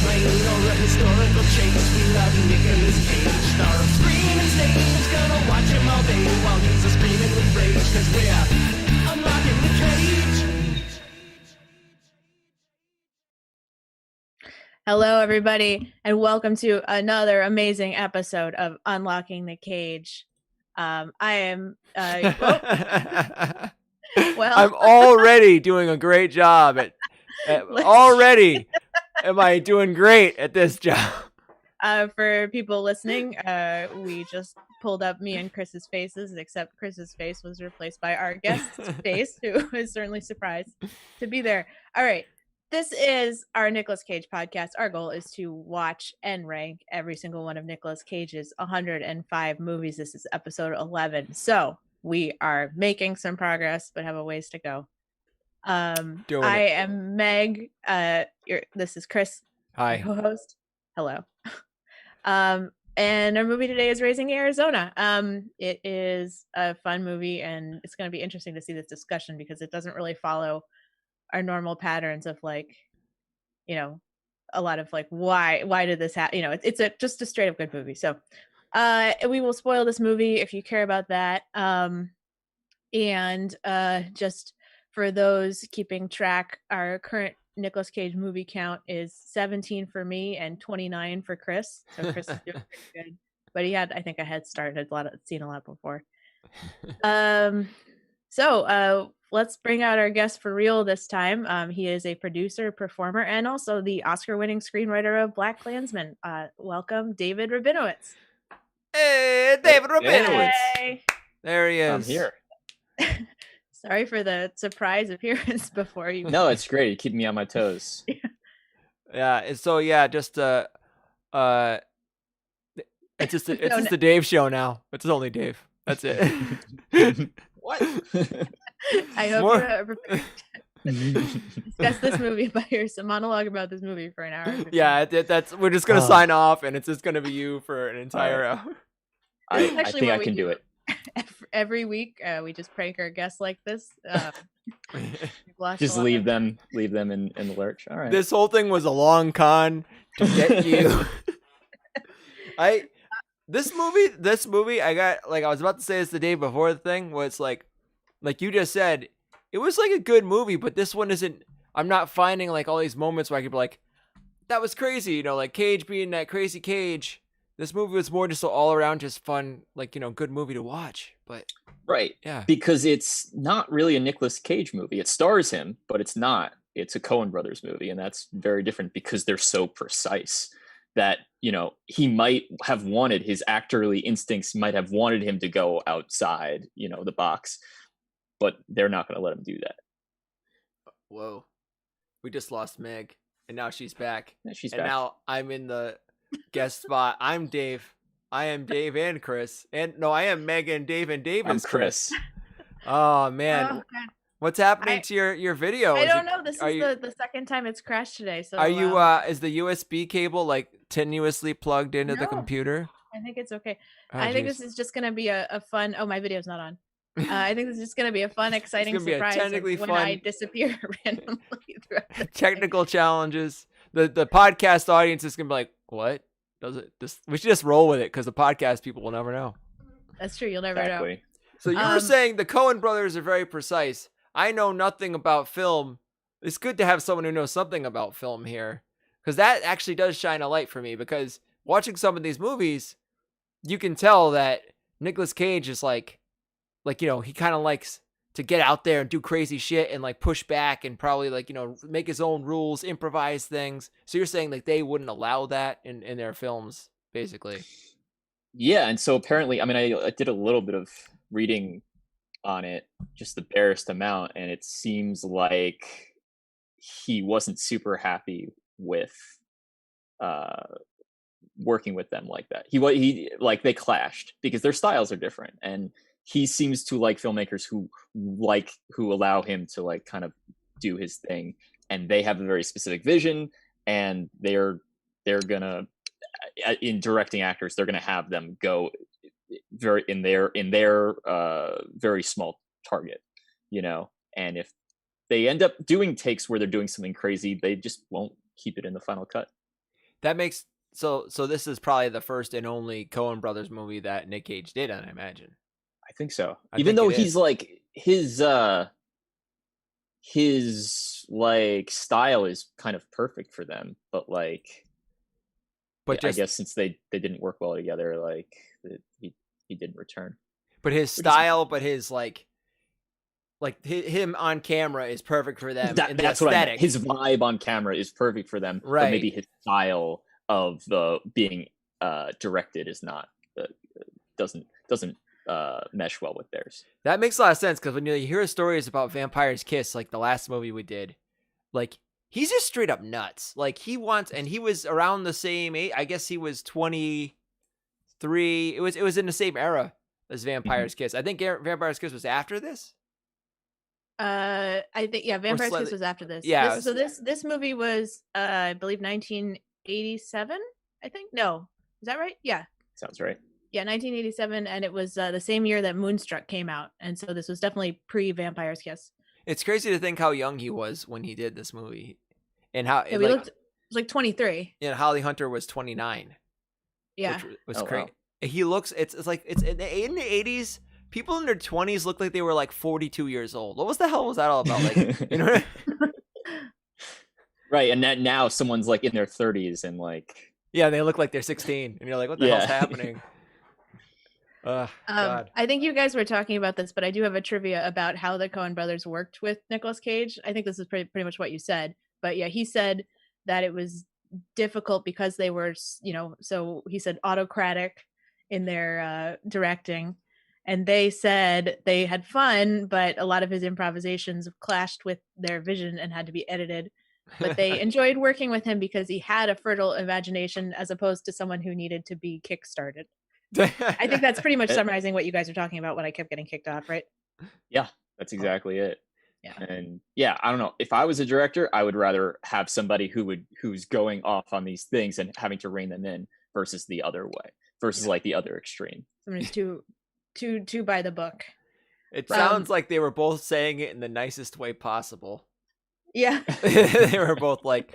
plane or a historical chase. We love Nicolas Cage, star of screaming stage. Gonna watch him all day while he's a screaming with rage. Cause we're unlocking the cage. Hello, everybody, and welcome to another amazing episode of Unlocking the Cage. I am, well, I'm already doing a great job already am I doing great at this job. For people listening, we just pulled up me and Chris's faces, except Chris's face was replaced by our guest's face, who is certainly surprised to be there. All right. This is our Nicolas Cage podcast. Our goal is to watch and rank every single one of Nicolas Cage's 105 movies. This is episode 11. So we are making some progress, but have a ways to go. I am Meg. This is Chris. Hi. Co-host. Hello. And our movie today is Raising Arizona. It is a fun movie, and it's going to be interesting to see this discussion because it doesn't really follow our normal patterns of a lot of why did this happen? It's just a straight up good movie. So we will spoil this movie if you care about that. And just for those keeping track, our current Nicolas Cage movie count is 17 for me and 29 for Chris. So Chris is doing pretty good, but he had, I think, a head start. Seen a lot before. So let's bring out our guest for real this time. He is a producer, performer, and also the Oscar-winning screenwriter of BlacKkKlansman. Welcome, David Rabinowitz. Hey, David Rabinowitz. Hey. There he is. I'm here. Sorry for the surprise appearance before you. No, it's great. You keep me on my toes. Yeah. So yeah, just it's just the Dave show now. It's only Dave. That's it. What? I hope you discuss this movie by yourself. Monologue about this movie for an hour. Yeah, we're just gonna sign off, and it's just gonna be you for an entire hour. I think I can do it. Every week, we just prank our guests like this. Just leave them in the lurch. All right. This whole thing was a long con to get you. This movie, I got, I was about to say this the day before the thing, was like you just said, it was like a good movie, but this one isn't. I'm not finding all these moments where I could be like, that was crazy, Cage being that crazy Cage. This movie was more just all around just fun, good movie to watch. But right, yeah, because it's not really a Nicolas Cage movie. It stars him, but it's not. It's a Coen Brothers movie, and that's very different because they're so precise that he might have wanted, his actorly instincts might have wanted him to go outside the box, but they're not going to let him do that. Whoa, we just lost Meg, and now she's back. Yeah, she's back. Now I'm in the guest spot. I'm Dave. I am Dave and Chris. And no, I am Meg and Dave, and Dave is Chris. Oh man. Oh, what's happening to your video? I don't know. This is the second time it's crashed today. So are you is the USB cable tenuously plugged into the computer? I think it's okay. I think this is just gonna be a fun. Oh, my video's not on. I think this is just gonna be a fun, exciting surprise when I disappear randomly throughout the technical challenges. The podcast audience is gonna be like, what? We should just roll with it because the podcast people will never know. That's true. You'll never know. So you were saying the Coen Brothers are very precise. I know nothing about film. It's good to have someone who knows something about film here, because that actually does shine a light for me, because watching some of these movies, you can tell that Nicolas Cage is he kind of likes to get out there and do crazy shit and push back and probably make his own rules, improvise things. So you're saying they wouldn't allow that in their films, basically. Yeah, and so apparently, I did a little bit of reading on it, just the barest amount, and it seems like he wasn't super happy with working with them like that. They clashed because their styles are different, and he seems to like filmmakers who allow him to kind of do his thing, and they have a very specific vision, and they're gonna, in directing actors, they're gonna have them go very in their very small target, and if they end up doing takes where they're doing something crazy, they just won't keep it in the final cut. That makes so this is probably the first and only Coen Brothers movie that Nick Cage did, I imagine. I think so. I Even think though it he's is. like his like style is kind of perfect for them, but like But I just guess since they didn't work well together, like he didn't return. but his Which is- style, but his like him on camera is perfect for them. And That's the what I aesthetic. meant. His vibe on camera is perfect for them, Right. but maybe his style of the being directed is not doesn't mesh well with theirs. That makes a lot of sense because when you hear stories about Vampire's Kiss, like the last movie we did, like he's just straight up nuts. Like he was around the same age. I guess he was 23. It was in the same era as Vampire's Kiss. I think Vampire's Kiss was after this. I think Vampire's slightly- Kiss was after this. Yeah, This movie was I believe 1987. I think no, is that right? Yeah, Sounds right. yeah, 1987, and it was the same year that Moonstruck came out, and so this was definitely pre Vampire's Kiss. It's crazy to think how young he was when he did this movie, and how Yeah, we looked like 23. And Holly Hunter was 29. Yeah, which was Oh, great. wow. He looks. It's like it's in the 80s. People in their 20s look like they were like 42 years old. What the hell was that all about? Like, you know. Right, and now someone's like in their 30s and like Yeah, they look like they're 16, and you're like, what the hell's Yeah. happening? God. I think you guys were talking about this, but I do have a trivia about how the Coen Brothers worked with Nicolas Cage. I think this is pretty much what you said, but yeah, he said that it was difficult because they were, so he said autocratic in their directing, and they said they had fun, but a lot of his improvisations clashed with their vision and had to be edited. But they enjoyed working with him because he had a fertile imagination as opposed to someone who needed to be kickstarted. I think that's pretty much summarizing what you guys are talking about when I kept getting kicked off, right? Yeah, that's exactly it. Yeah. And yeah, I don't know. If I was a director, I would rather have somebody who's going off on these things and having to rein them in versus the other way, versus like the other extreme. Someone who's too by the book. It sounds like they were both saying it in the nicest way possible. Yeah. They were both like,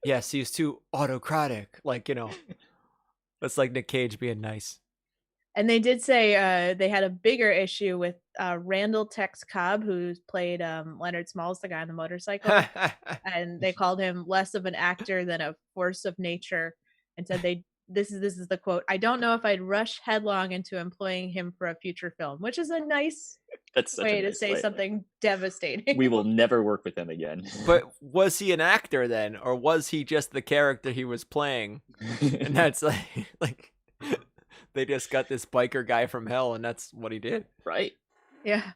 yes, he's too autocratic. Like, that's like Nick Cage being nice. And they did say they had a bigger issue with Randall Tex Cobb, who played Leonard Smalls, the guy on the motorcycle. And they called him less of an actor than a force of nature, and said this is the quote, "I don't know if I'd rush headlong into employing him for a future film," which is a nice That's such way a to nice say way. something devastating. We will never work with them again. But was he an actor then, or was he just the character he was playing? And that's like they just got this biker guy from hell, and that's what he did. Right. Yeah.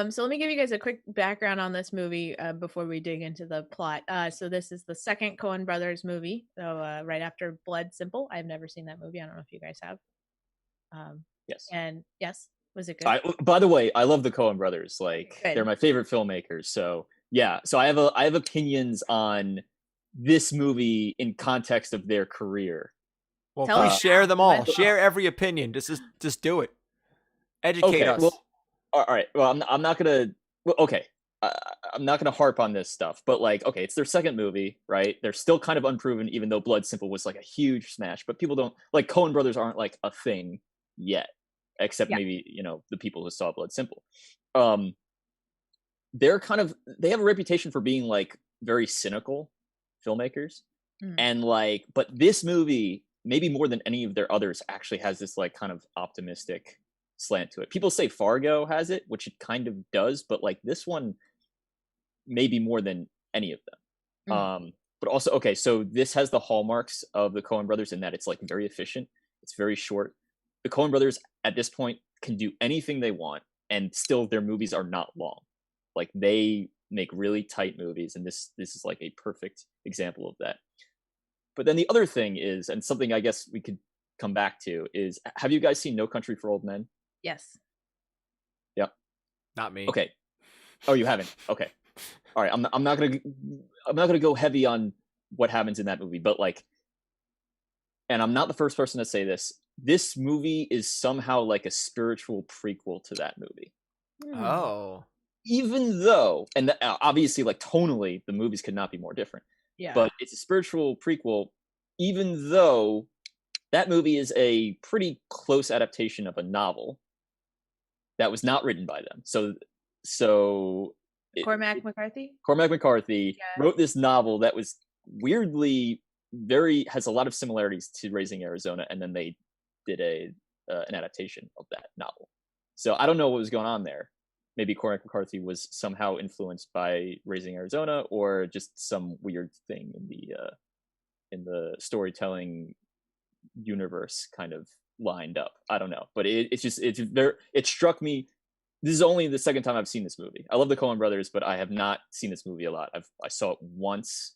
So let me give you guys a quick background on this movie before we dig into the plot. So this is the second Coen Brothers movie. So right after Blood Simple. I've never seen that movie. I don't know if you guys have. Yes. And yes, was it good? By the way, I love the Coen Brothers. Like Good. they're my favorite filmmakers. So yeah. So I have opinions on this movie in context of their career. Well, Tell please us share how. them all. Let's- Share every opinion. Just do it. Educate us. Well, all right. Well, I'm not gonna. Well, okay. I'm not gonna harp on this stuff, but like, okay, it's their second movie, right? They're still kind of unproven, even though Blood Simple was like a huge smash. But people don't like Coen Brothers aren't like a thing yet, except Yeah. maybe the people who saw Blood Simple. They have a reputation for being like very cynical filmmakers, and like, but this movie, maybe more than any of their others, actually has this like kind of optimistic slant to it. People say Fargo has it, which it kind of does, but like this one maybe more than any of them. But also, okay, so this has the hallmarks of the Coen Brothers in that it's like very efficient, it's very short. The Coen Brothers at this point can do anything they want, and still their movies are not long. Like they make really tight movies, and this is like a perfect example of that. But then the other thing is, and something I guess we could come back to, is have you guys seen No Country for Old Men? Yes. Not me. Okay. Oh, you haven't. Okay. All right. I'm not gonna go heavy on what happens in that movie, but like, and I'm not the first person to say this. This movie is somehow like a spiritual prequel to that movie. Oh. Even though, and obviously, like tonally, the movies could not be more different. Yeah. But it's a spiritual prequel even though that movie is a pretty close adaptation of a novel that was not written by them. So Cormac McCarthy. Cormac McCarthy Yeah. wrote this novel that was weirdly has a lot of similarities to Raising Arizona, and then they did an adaptation of that novel. So I don't know what was going on there. Maybe Cormac McCarthy was somehow influenced by Raising Arizona, or just some weird thing in the storytelling universe kind of lined up. I don't know, but it struck me. This is only the second time I've seen this movie. I love the Coen Brothers, but I have not seen this movie a lot. I saw it once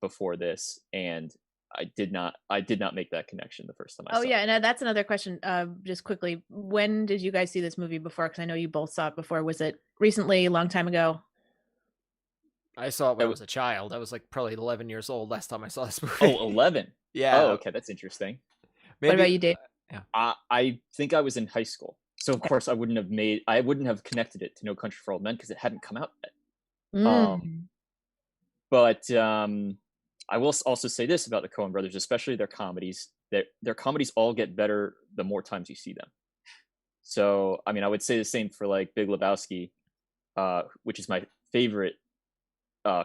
before this, and I did not make that connection the first time I saw it. And that's another question. Just quickly, when did you guys see this movie before? Because I know you both saw it before. Was it recently, a long time ago? I saw it when I was a child. I was like probably 11 years old last time I saw this movie. Oh, 11. Yeah. Oh, okay, that's interesting. What about you, Dave? I think I was in high school, so of course I wouldn't have connected it to No Country for Old Men because it hadn't come out yet. But I will also say this about the Coen Brothers, especially their comedies, that their comedies all get better the more times you see them. So, I mean, I would say the same for like Big Lebowski, which is my favorite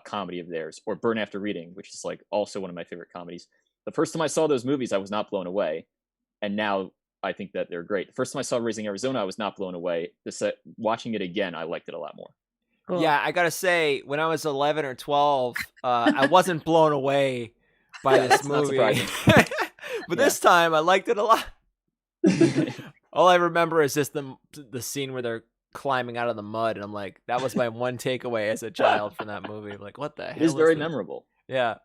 comedy of theirs, or Burn After Reading, which is like also one of my favorite comedies. The first time I saw those movies, I was not blown away. And now I think that they're great. The first time I saw Raising Arizona, I was not blown away. Watching it again, I liked it a lot more. Cool. Yeah, I gotta say, when I was 11 or 12, I wasn't blown away by this That's not movie. surprising. But this time, I liked it a lot. All I remember is just the scene where they're climbing out of the mud, and I'm like, that was my one takeaway as a child from that movie. Like, what the hell? It is very memorable. Yeah.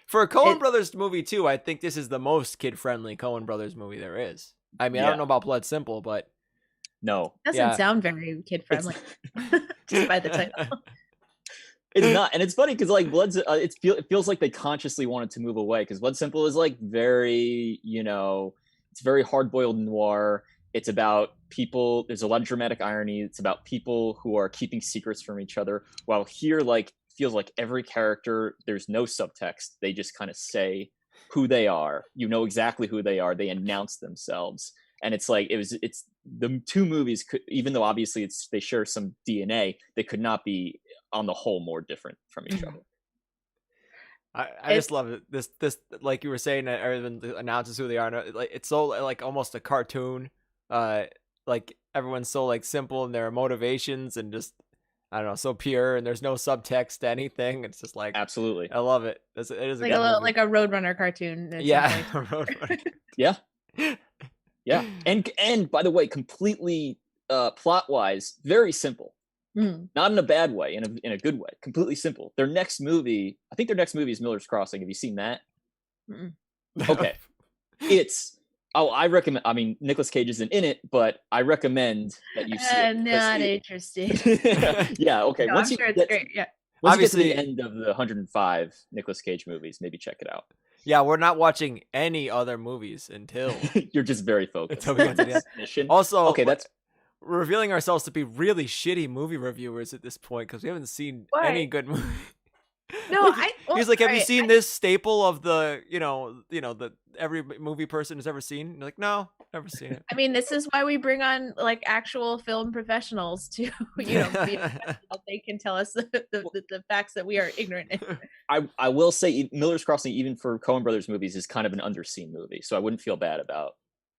For a Coen Brothers movie too, I think this is the most kid-friendly Coen Brothers movie there is. I mean, I don't know about Blood Simple, but no, doesn't sound very kid-friendly just by the title. It's not, and it's funny because like it feels like they consciously wanted to move away, because Blood Simple is like very, it's very hard-boiled noir. It's about people. There's a lot of dramatic irony. It's about people who are keeping secrets from each other. While here, like, feels like every character, there's no subtext. They just kind of say who they are. You know exactly who they are. They announce themselves, and it's like it's the two movies could, even though obviously they share some DNA, they could not be on the whole more different from each other. I just love it. This like you were saying, everyone announces who they are. Like, it's so like almost a cartoon. Like everyone's so like simple in their motivations, and just, I don't know, so pure, and there's no subtext to anything. It's just like, absolutely, I love it. It is like like a Roadrunner cartoon. Yeah, Roadrunner. Yeah. And by the way, completely plot wise, very simple. Not in a bad way, in a good way. Completely simple. I think their next movie is Miller's Crossing. Have you seen that? Okay. I recommend. I mean, Nicolas Cage isn't in it, but I recommend that you see it. I'm not interested. Yeah. Okay. No, Once I'm sure it's great. Yeah. Once Obviously, you get to the end of the 105 Nicolas Cage movies, maybe check it out. Yeah, we're not watching any other movies until you're just very focused. Until we get to the mission. Also, okay, we're revealing ourselves to be really shitty movie reviewers at this point, because we haven't seen any good movie. No, he's like, have you seen this staple of the, the every movie person has ever seen? And you're like, no, never seen it. I mean, this is why we bring on like actual film professionals to, they can tell us the facts that we are ignorant in. I will say Miller's Crossing, even for Coen Brothers movies, is kind of an underseen movie, so I wouldn't feel bad about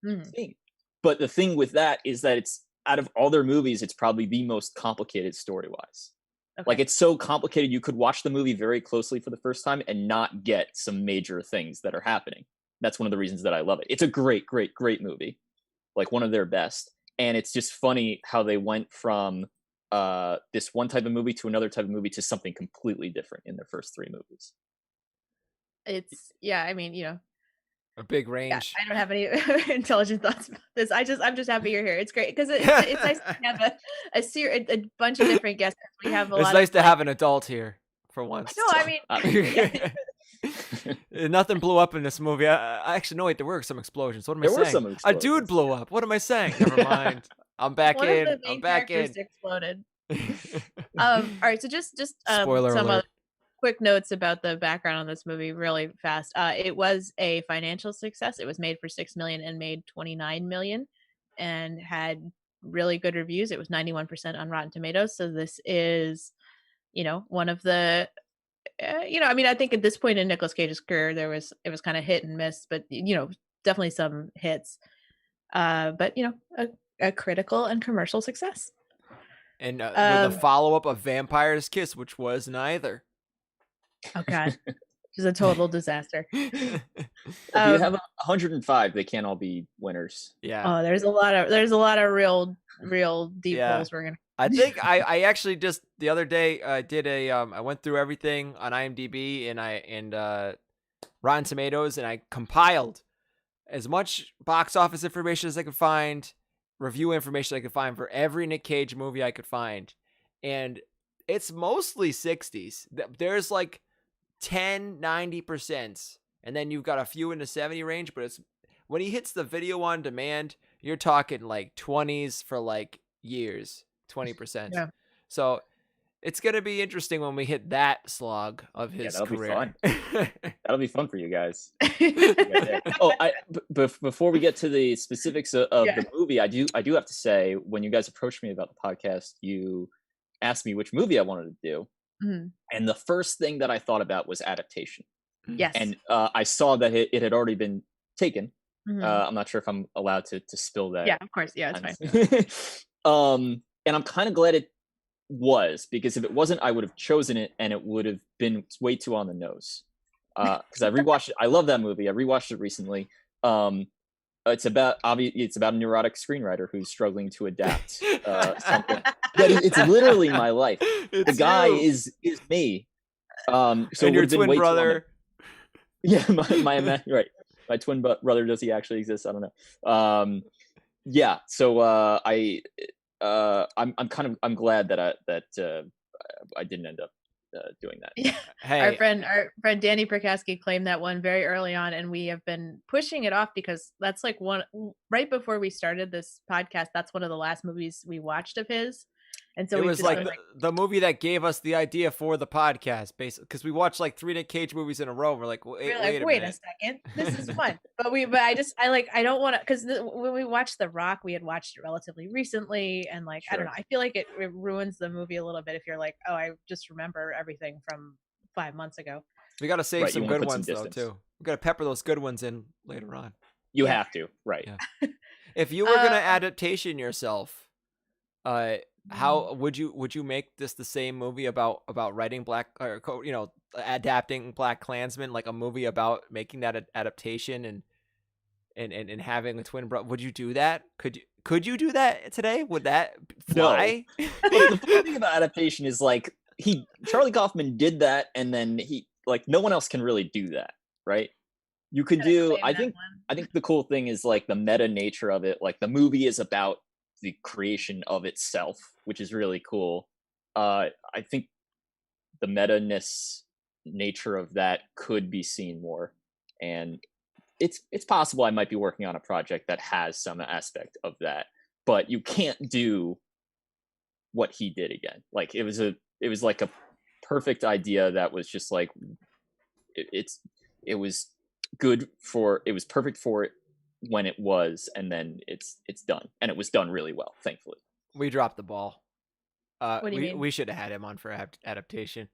seeing it. But the thing with that is that it's, out of all their movies, it's probably the most complicated story-wise. Okay. Like, it's so complicated, you could watch the movie very closely for the first time and not get some major things that are happening. That's one of the reasons that I love it. It's a great, great, great movie. Like, one of their best. And it's just funny how they went from this one type of movie to another type of movie to something completely different in their first three movies. It's, I mean, a big range. I don't have any intelligent thoughts about this. I'm just happy you're here. It's great because it's nice to have a bunch of different guests. We have It's nice to have an adult here for once. No, I mean, nothing blew up in this movie. I actually, no, wait, there were some explosions. What am I saying? A dude blew up. What am I saying? Never mind. I'm back in. I'm back in. Exploded. All right, so just spoiler alert. quick notes about the background on this movie really fast. It was a financial success. It was made for $6 million and made $29 million and had really good reviews. It was 91% on Rotten Tomatoes. So this is, one of the, I mean, I think at this point in Nicolas Cage's career, it was kind of hit and miss, but, definitely some hits. But, a critical and commercial success. And with a follow-up of Vampire's Kiss, which was neither. Oh God, just a total disaster. If you have 105, they can't all be winners. Yeah. Oh, there's a lot of real deep holes we're gonna. I think I actually just the other day did I went through everything on IMDb and Rotten Tomatoes, and I compiled as much box office information as I could find, review information I could find for every Nick Cage movie I could find, and it's mostly 60s. There's like 90%, and then you've got a few in the 70 range, but it's when he hits the video on demand, you're talking like 20s for like years, 20%. Yeah. So it's gonna be interesting when we hit that slog of his career. Be fun. That'll be fun for you guys. Before we get to the specifics of the movie, I do have to say, when you guys approached me about the podcast, you asked me which movie I wanted to do. Mm-hmm. And the first thing that I thought about was adaptation. Yes. And I saw that it had already been taken. Mm-hmm. I'm not sure if I'm allowed to spill that. Yeah, of course. Yeah, it's fine. And I'm kind of glad it was, because if it wasn't, I would have chosen it, and it would have been way too on the nose. Because I rewatched it. I love that movie. I rewatched it recently. It's about a neurotic screenwriter who's struggling to adapt something. But it's literally my life. The guy is me. So and your twin brother. Yeah, my right. My twin brother, does he actually exist? I don't know. Yeah. So I'm glad that I didn't end up doing that. Yeah. Hey, our friend Danny Prakaski claimed that one very early on, and we have been pushing it off because that's like one right before we started this podcast. That's one of the last movies we watched of his. And so it was like the movie that gave us the idea for the podcast, basically, because we watched like 3 Nick Cage movies in a row. We're like, wait a second, this is fun. But I don't want to, because when we watched The Rock, we had watched it relatively recently, and like I don't know, I feel like it ruins the movie a little bit if you're like, oh, I just remember everything from 5 months ago. We got to save some good ones though too. We got to pepper those good ones in later on. You have to, right? Yeah. If you were gonna adaptation yourself, how would you make this the same movie about writing adapting BlacKklansman, like a movie about making that adaptation and having a twin brother? Would you do that? Could you do that today? Would that fly? No. The funny thing about adaptation is like Charlie Kaufman did that, and then no one else can really do that, right? You could do. I think the cool thing is like the meta nature of it. Like the movie is about the creation of itself, which is really cool. I think the meta-ness nature of that could be seen more, and it's possible I might be working on a project that has some aspect of that, but you can't do what he did again. Like it was like a perfect idea that was just like it was perfect for it when it was, and then it's done, and it was done really well, thankfully. We dropped the ball. What do you mean? We should have had him on for adaptation.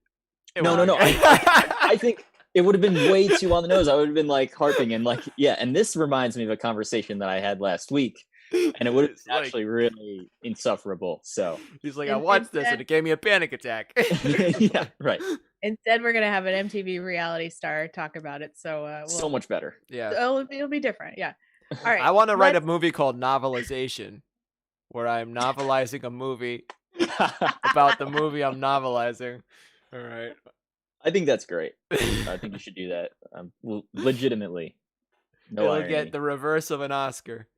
No. I think it would have been way too on the nose. I would have been like harping and like, yeah. And this reminds me of a conversation that I had last week, and it would have been actually really insufferable. So he's like, I watched this and it gave me a panic attack. Yeah, right. Instead, we're gonna have an MTV reality star talk about it. So so much better. Yeah, it'll be different. Yeah. All right. I want to write a movie called Novelization, where I'm novelizing a movie about the movie I'm novelizing. All right. I think that's great. I think you should do that. Legitimately. It'll get the reverse of an Oscar.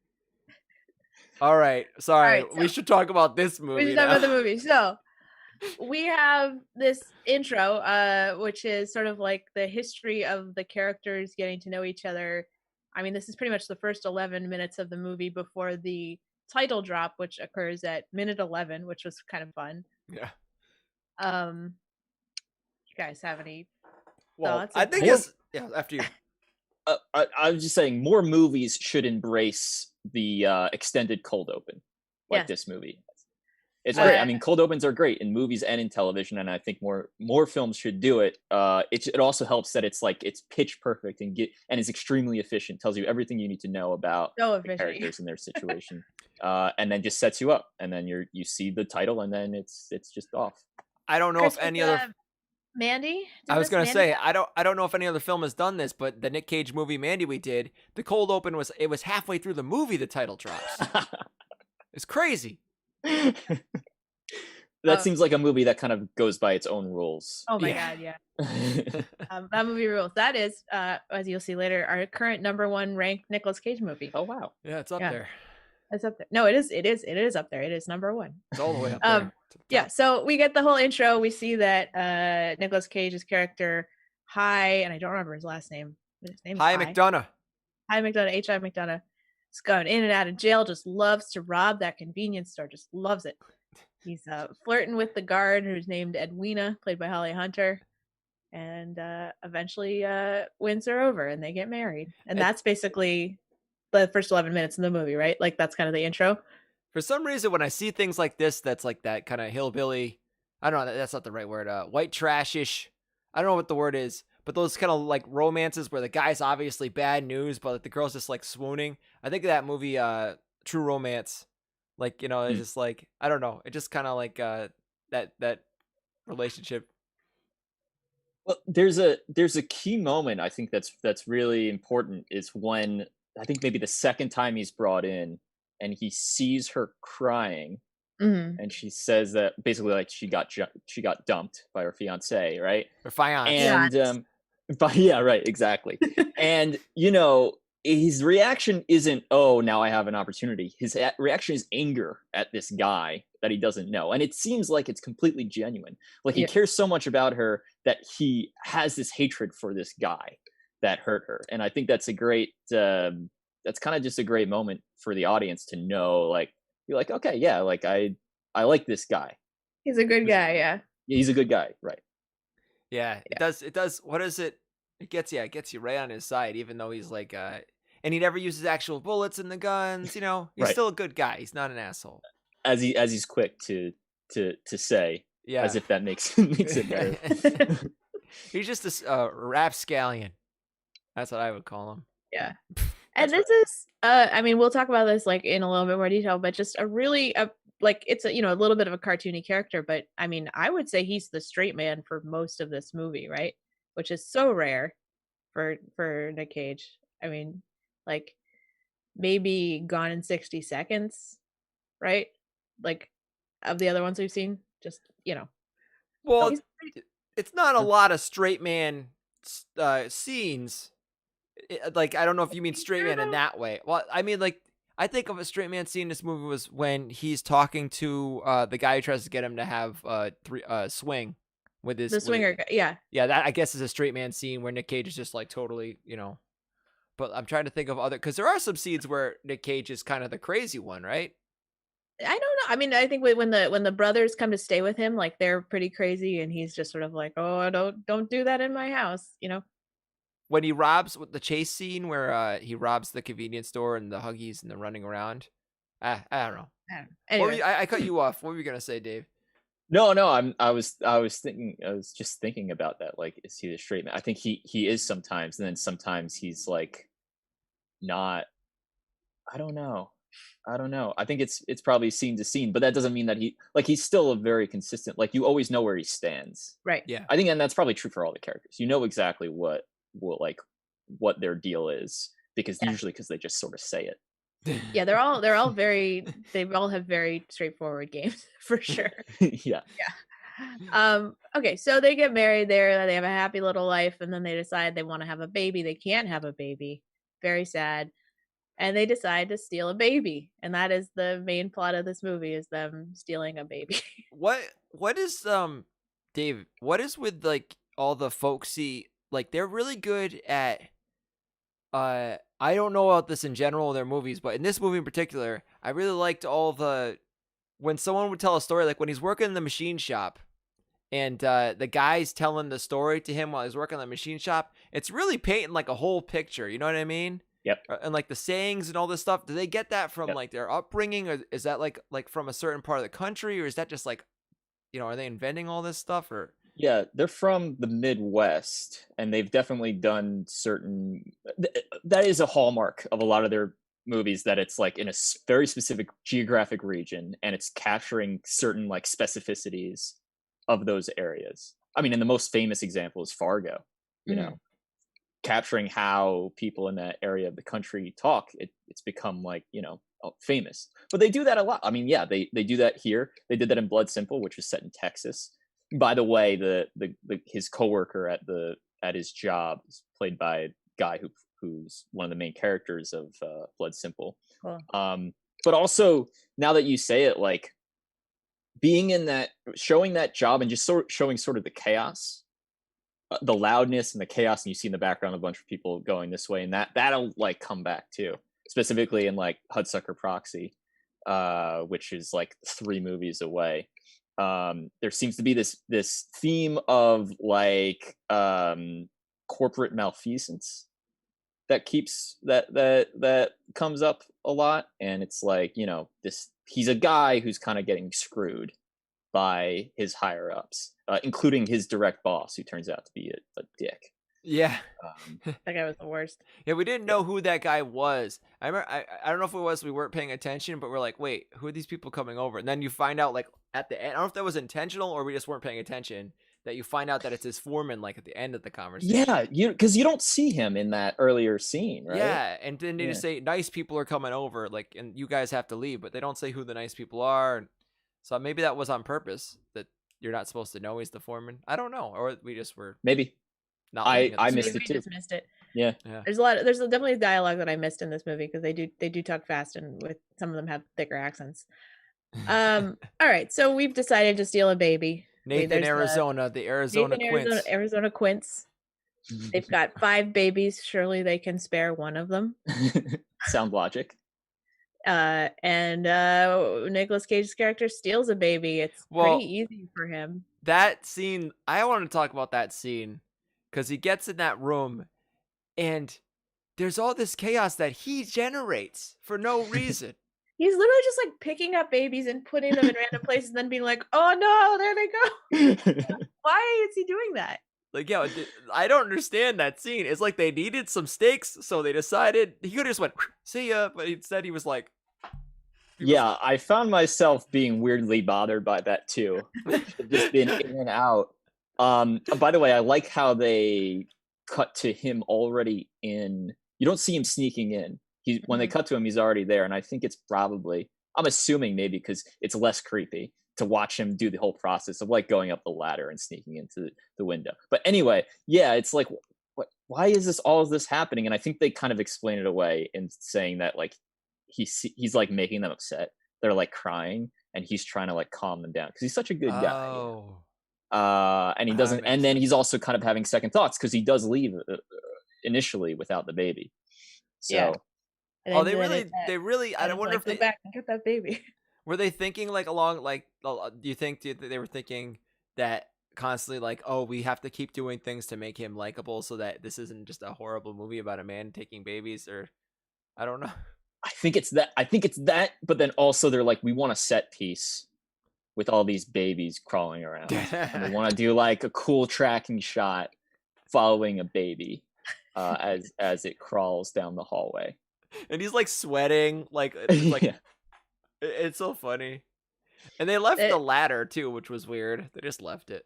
All right. Sorry. All right, we should talk about this movie. We should talk about the movie. So we have this intro, which is sort of like the history of the characters getting to know each other. I mean, this is pretty much the first 11 minutes of the movie before the title drop, which occurs at minute 11, which was kind of fun. Yeah. guys have any Well, thoughts? I think More- it's after you. I was just saying more movies should embrace the extended cold open like Yes. this movie. It's great. Uh, I mean, cold opens are great in movies and in television, and I think more films should do it. It also helps that it's pitch perfect and is extremely efficient. Tells you everything you need to know about So the efficient. characters and their situation, and then just sets you up. And then you see the title, and then it's just off. I don't know Chris, if any did, other. Mandy? did I was this gonna Mandy say have- I don't know if any other film has done this, but the Nick Cage movie Mandy we did, the cold open was halfway through the movie the title drops. It's crazy. That seems like a movie that kind of goes by its own rules. Oh my Yeah. god, yeah. That movie rules. That is, as you'll see later, our current #1 ranked Nicolas Cage movie. Oh wow! Yeah, it's up Yeah. there. It's up there. No, it is up there. It is #1. It's all the way up Um, there. to the Yeah, top. so we get the whole intro. We see that Nicolas Cage's character, and I don't remember his last name. His name's Hi, McDonough. Hi McDonough, H.I. McDonough. He's going in and out of jail, just loves to rob that convenience store, just loves it. He's flirting with the guard who's named Edwina, played by Holly Hunter, and eventually wins her over and they get married. And that's basically the first 11 minutes in the movie, right? Like that's kind of the intro. For some reason, when I see things like this, that's like that kind of hillbilly. I don't know. That's not the right word. White trashish. I don't know what the word is, but those kind of like romances where the guy's obviously bad news, but like, the girl's just like swooning. I think of that movie, True Romance. Like, you know, it's just like, I don't know. It just kind of like that relationship. Well, there's a key moment I think that's really important is when I think maybe the second time he's brought in and he sees her crying Mm-hmm. and she says that basically like she got dumped by her fiance, right? Or fiance. And but yeah, right, exactly. And you know, his reaction isn't, oh, now I have an opportunity. His reaction is anger at this guy that he doesn't know, and it seems like it's completely genuine. Like he cares so much about her that he has this hatred for this guy that hurt her. And I think that's a great that's kind of just a great moment for the audience to know, like, you're like, okay, yeah, like I like this guy. He's a good guy, yeah. He's a good guy, right? Yeah, it does. What is it? It gets you right on his side, even though he's like, and he never uses actual bullets in the guns. You know, he's Right. still a good guy. He's not an asshole. As he's quick to say, Yeah, as if that makes it better. He's just a rapscallion. That's what I would call him. Yeah. And this is I mean, we'll talk about this like in a little bit more detail, but just a really like it's a, you know, a little bit of a cartoony character, but I mean, I would say he's the straight man for most of this movie, right? Which is so rare for Nick Cage. I mean, like maybe Gone in 60 Seconds, right? Like of the other ones we've seen, just, you know. Well, He's it's not a lot of straight man scenes. Like, I don't know if you mean straight man in that way. Well, I mean, like, I think of a straight man scene in this movie was when he's talking to the guy who tries to get him to have swing with his the swinger guy, yeah. Yeah, that I guess is a straight man scene where Nick Cage is just like totally, you know. But I'm trying to think of other, because there are some scenes where Nick Cage is kind of the crazy one, right? I don't know. I mean, I think when the brothers come to stay with him, like they're pretty crazy, and he's just sort of like, "Oh, don't do that in my house," you know. When he robs, with the chase scene where he robs the convenience store and the Huggies and the running around. I don't know. Anyway, I cut you off. What were you gonna say, Dave? No, I was just thinking about that. Like, is he the straight man? I think he is sometimes, and then sometimes he's like not. I don't know. I think it's probably scene to scene, but that doesn't mean that he's still a very consistent. Like, you always know where he stands. right. Yeah. I think, and that's probably true for all the characters. You know exactly what their deal is, because usually because they just sort of say it. Yeah, they're all they all have very straightforward games for sure. Yeah. Okay, so they get married there, they have a happy little life, and then they decide they want to have a baby. They can't have a baby. Very sad. And they decide to steal a baby. And that is the main plot of this movie, is them stealing a baby. What is Dave, what is with like all the folksy, like they're really good at I don't know about this in general in their movies, but in this movie in particular, I really liked all the, when someone would tell a story, like when he's working in the machine shop and the guy's telling the story to him while he's working on the machine shop. It's really painting like a whole picture. You know what I mean? Yep. And like the sayings and all this stuff. Do they get that from Yep. like their upbringing, or is that like from a certain part of the country, or is that just like, are they inventing all this stuff, or? Yeah, they're from the Midwest, and they've definitely done certain. That is a hallmark of a lot of their movies, that it's like in a very specific geographic region, and it's capturing certain like specificities of those areas. I mean, and the most famous example is Fargo. You know, capturing how people in that area of the country talk. It's become like famous. But they do that a lot. I mean, yeah, they do that here. They did that in Blood Simple, which is set in Texas. By the way, his coworker at his job is played by a guy who's one of the main characters of Blood Simple. Cool. But also, now that you say it, like being in that, showing that job and just showing sort of the chaos, the loudness and the chaos, and you see in the background a bunch of people going this way, and that'll like come back too, specifically in like Hudsucker Proxy, which is like 3 movies away. There seems to be this theme of like corporate malfeasance that comes up a lot, and it's like he's a guy who's kind of getting screwed by his higher ups, including his direct boss, who turns out to be a dick. Yeah. That guy was the worst. Yeah, we didn't know who that guy was. I remember, I don't know if it was we weren't paying attention, but we're like, wait, who are these people coming over? And then you find out like at the end, I don't know if that was intentional or we just weren't paying attention, that you find out that it's his foreman like at the end of the conversation. Yeah, because you don't see him in that earlier scene, right? Yeah, and then they just say nice people are coming over, like, and you guys have to leave, but they don't say who the nice people are. So maybe that was on purpose, that you're not supposed to know he's the foreman. I don't know, or we just were maybe. not. I missed Maybe it we too. just missed it. Yeah. There's definitely dialogue that I missed in this movie, because they do talk fast, and with some of them have thicker accents. All right, so we've decided to steal a baby. Nathan, Arizona, the Arizona Quince. Arizona Quince. They've got 5 babies. Surely they can spare one of them. Sound logic. And Nicolas Cage's character steals a baby. It's pretty easy for him. That scene, I want to talk about that scene, because he gets in that room and there's all this chaos that he generates for no reason. He's literally just like picking up babies and putting them in random places and then being like, oh no, there they go. Why is he doing that? Like, yeah, I don't understand that scene. It's like they needed some stakes, so they decided he could have just went, see ya, but instead he was like, yeah, I found myself being weirdly bothered by that too. Just being in and out. By the way, I like how they cut to him already in. You don't see him sneaking in. When they cut to him, he's already there, and I think it's probably, I'm assuming maybe because it's less creepy to watch him do the whole process of like going up the ladder and sneaking into the window. But anyway, yeah, it's like, why is all of this happening? And I think they kind of explain it away in saying that like he's like making them upset. They're like crying, and he's trying to like calm them down because he's such a good guy. And he doesn't, and then he's also kind of having second thoughts because he does leave initially without the baby. So. Yeah. Oh, they really. I wonder if go back and get that baby. Were they thinking like along like? Do you think they were thinking that constantly like, oh, we have to keep doing things to make him likable so that this isn't just a horrible movie about a man taking babies? Or I don't know. I think it's that. But then also they're like, we want a set piece with all these babies crawling around. And we want to do like a cool tracking shot following a baby as it crawls down the hallway. And he's like sweating, like Yeah. It's so funny. And they left the ladder too, which was weird. They just left it.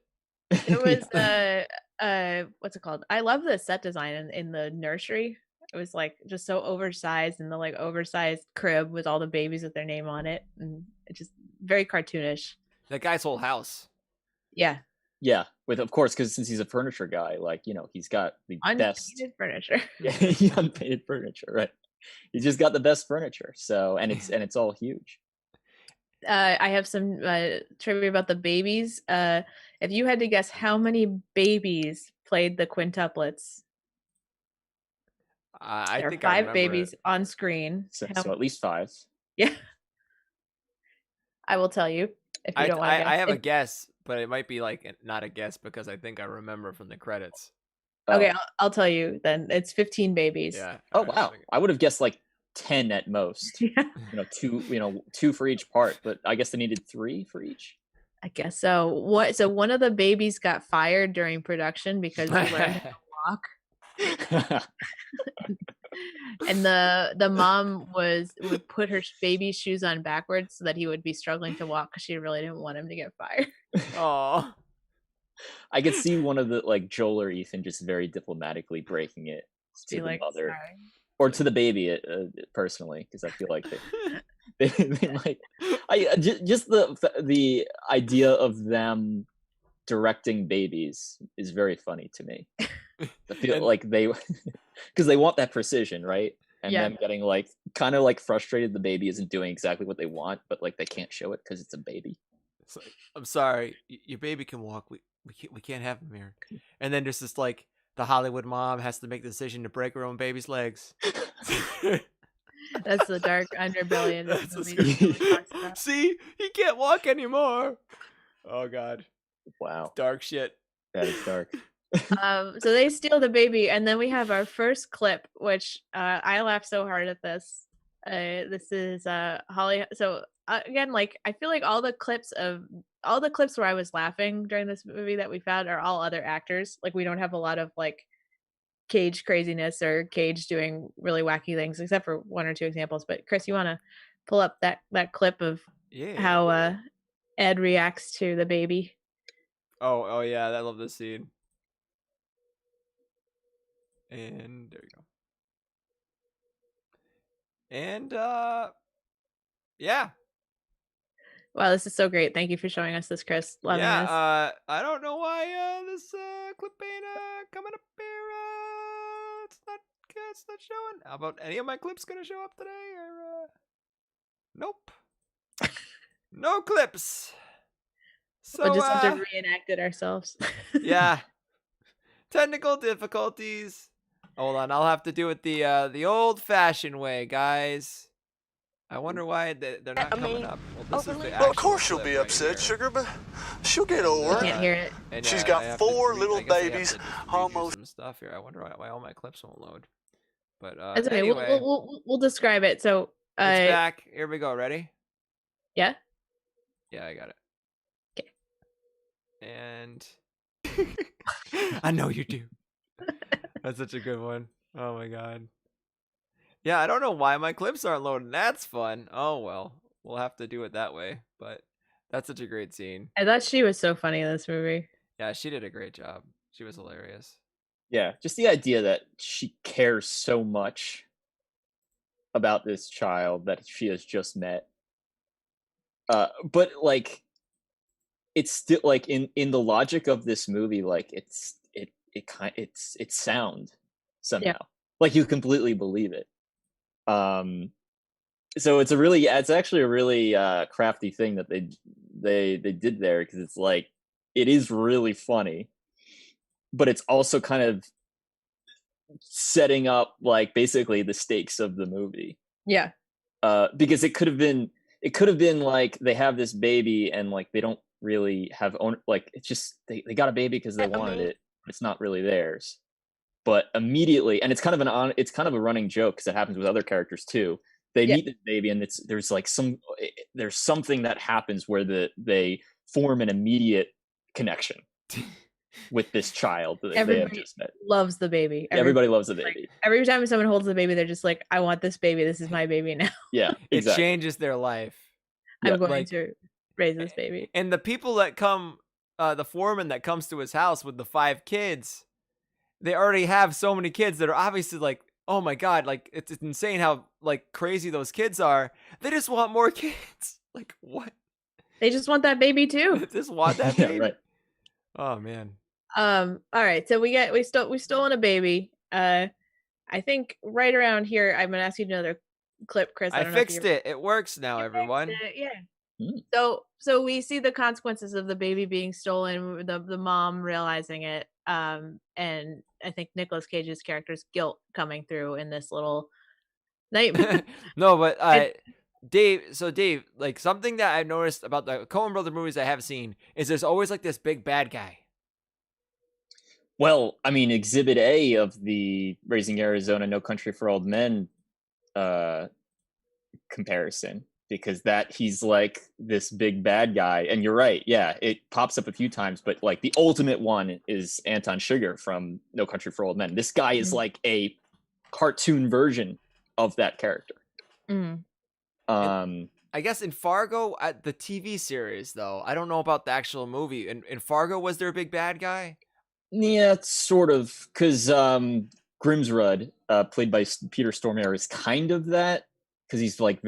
It was what's it called? I love the set design in the nursery. It was like just so oversized, and the like oversized crib with all the babies with their name on it, and it's just very cartoonish. That guy's whole house. Yeah. Yeah, with of course, because since he's a furniture guy, like he's got the best furniture. Yeah, unpaid furniture, right? He's just got the best furniture. So and it's all huge. I have some trivia about the babies. If you had to guess how many babies played the quintuplets, I think 5 babies on screen. So at least 5. Yeah, I will tell you if you don't want to guess. I have a guess. but it might be like not a guess because I think I remember from the credits. Okay, I'll tell you then. It's 15 babies. Yeah. Oh alright, wow, I would have guessed like 10 at most. Yeah, Two for each part, but I guess they needed 3 for each. I guess so. So one of the babies got fired during production because he learned how to walk. And the mom would put her baby shoes on backwards so that he would be struggling to walk because she really didn't want him to get fired. Oh. I could see one of the like Joel or Ethan just very diplomatically breaking it to Be the like, mother sorry. or to the baby personally, because I feel like they might. Just the idea of them directing babies is very funny to me. I feel like because they want that precision, right? And Yeah. them getting like kind of like frustrated the baby isn't doing exactly what they want, but like they can't show it because it's a baby. It's like, I'm sorry, your baby can walk. We can't have him here. And then there's this like the Hollywood mom has to make the decision to break her own baby's legs. That's the dark underbelly of That's this the movie. screen- Nobody talks about. See, he can't walk anymore. Oh God, Wow, dark shit. that is dark. So they steal the baby, and then we have our first clip, which I laughed so hard at this. This is Holly. So again, like I feel like all the clips where I was laughing during this movie that we found are all other actors. Like we don't have a lot of like Cage craziness or Cage doing really wacky things, except for 1 or 2 examples. But Chris, you want to pull up that clip of Yeah. how Ed reacts to the baby? Oh yeah, I love this scene. And there you go. And yeah. Wow, this is so great. Thank you for showing us this, Chris. Loving this. I don't know why this clip ain't coming up here. It's not showing. How about any of my clips gonna show up today? Or nope. No clips. So We'll just have to reenact it ourselves. yeah. Technical difficulties. Hold on, I'll have to do it the old-fashioned way, guys. I wonder why they're not coming up. Well, this is the Well, of course actual she'll be clip right upset, here. sugar, but she'll get I over it. can't hear it. And, She's I got have to 4 I little guess I have to babies, just redo almost. some stuff here. I wonder why all my clips won't load. But That's okay. anyway, We'll describe it. So it's back. Here we go. Ready? Yeah. Yeah, I got it. Okay. And I know you do. That's such a good one. Oh my God. Yeah, I don't know why my clips aren't loading. That's fun. Oh well, we'll have to do it that way. But that's such a great scene. I thought she was so funny in this movie. Yeah, she did a great job. She was hilarious. Yeah, just the idea that she cares so much about this child that she has just met. But like, it's still like in the logic of this movie, like it's sound somehow. Yeah. Like you completely believe it. So it's actually a really crafty thing that they did there, because it's like it is really funny, but it's also kind of setting up like basically the stakes of the movie. Yeah. Because it could have been like they have this baby and like they don't really have like it's just they got a baby because they wanted it, but it's not really theirs. But immediately, and it's kind of a running joke because it happens with other characters too. They meet the baby, and there's something that happens where they form an immediate connection with this child that they have just met. Loves the baby. Everybody loves the baby. Like, every time someone holds the baby, they're just like, "I want this baby. This is my baby now. Yeah, It exactly. changes their life. I'm going like- to raise this baby." And the people that come, the foreman that comes to his house with the 5 kids, they already have so many kids that are obviously like, oh my God, like it's insane how like crazy those kids are. They just want more kids. Like what? They just want that baby too. They just want that Yeah, baby. right. Oh man. All right. So we stolen a baby. I think right around here, I'm gonna ask you another clip, Chris. I don't know if fixed you- it. It works now, you fixed everyone. it, yeah. Hmm. So we see the consequences of the baby being stolen, the mom realizing it, and I think Nicolas Cage's character's guilt coming through in this little nightmare. No, but Dave, like something that I've noticed about the Coen Brothers movies I have seen is there's always like this big bad guy. Well, I mean, Exhibit A of the Raising Arizona No Country for Old Men comparison, because that he's like this big bad guy, and you're right, yeah, it pops up a few times, but like the ultimate one is Anton Sugar from No Country for Old Men. This guy is like a cartoon version of that character. I guess in Fargo, at the TV series though, I don't know about the actual movie. In Fargo, was there a big bad guy? Yeah, sort of, because Grimsrud, played by Peter Stormare, is kind of that, because he's like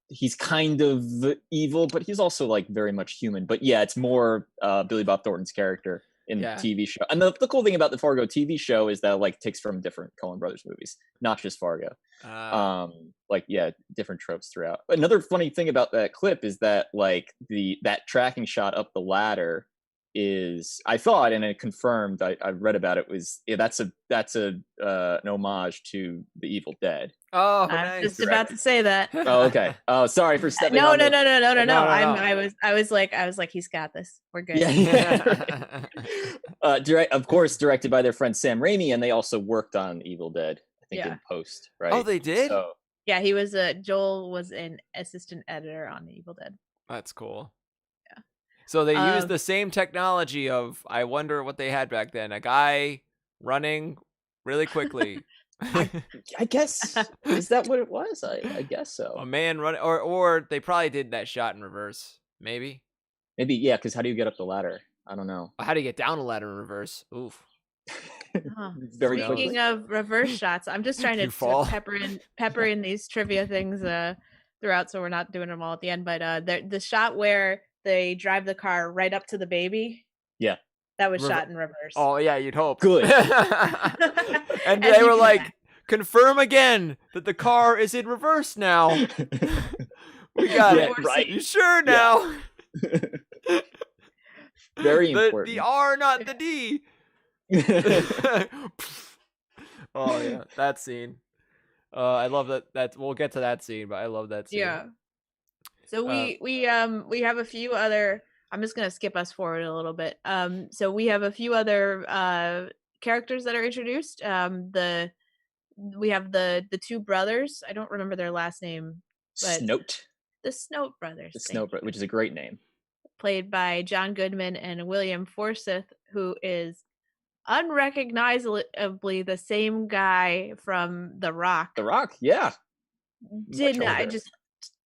he's kind of evil, but he's also like very much human. But yeah, it's more Billy Bob Thornton's character in the TV show. And the cool thing about the Fargo TV show is that like takes from different Coen Brothers movies, not just Fargo. Like, yeah, different tropes throughout. Another funny thing about that clip is that like that tracking shot up the ladder is, I thought, and it confirmed, I read about it, was that's an homage to The Evil Dead. Oh, I'm nice. just about to say that. Oh, okay. Oh, sorry for stepping No. on the- I was like, he's got this. We're good. Yeah. Of course, directed by their friend Sam Raimi, and they also worked on Evil Dead, I think, in post, right? Oh, they did? So, Yeah, he was Joel was an assistant editor on The Evil Dead. That's cool. Yeah. So they used the same technology of, I wonder what they had back then. A guy running really quickly. I guess, is that what it was? I guess so. A man running, or they probably did that shot in reverse. Maybe, yeah, because how do you get up the ladder? I don't know. How do you get down a ladder in reverse? Oof. Very Speaking quickly. of reverse shots, I'm just trying You to fall. pepper in these trivia things throughout, so we're not doing them all at the end. But the shot where they drive the car right up to the baby, Yeah, that was shot in reverse. Oh yeah, you'd hope. Good. And As they you were do like, that. confirm again that the car is in reverse now. We got Yeah, it. right. You sure now? Very The important. R, not the D. Oh yeah, that scene. I love that. We'll get to that scene, but I love that scene. Yeah. So we have a few other. I'm just gonna skip us forward a little bit. So we have a few other characters that are introduced. We have the two brothers. I don't remember their last name, but Snote. the Snote brothers. The thank Snote, you. which is a great name. Played by John Goodman and William Forsythe, who is unrecognizably the same guy from The Rock. The Rock, yeah. Did Much not older. just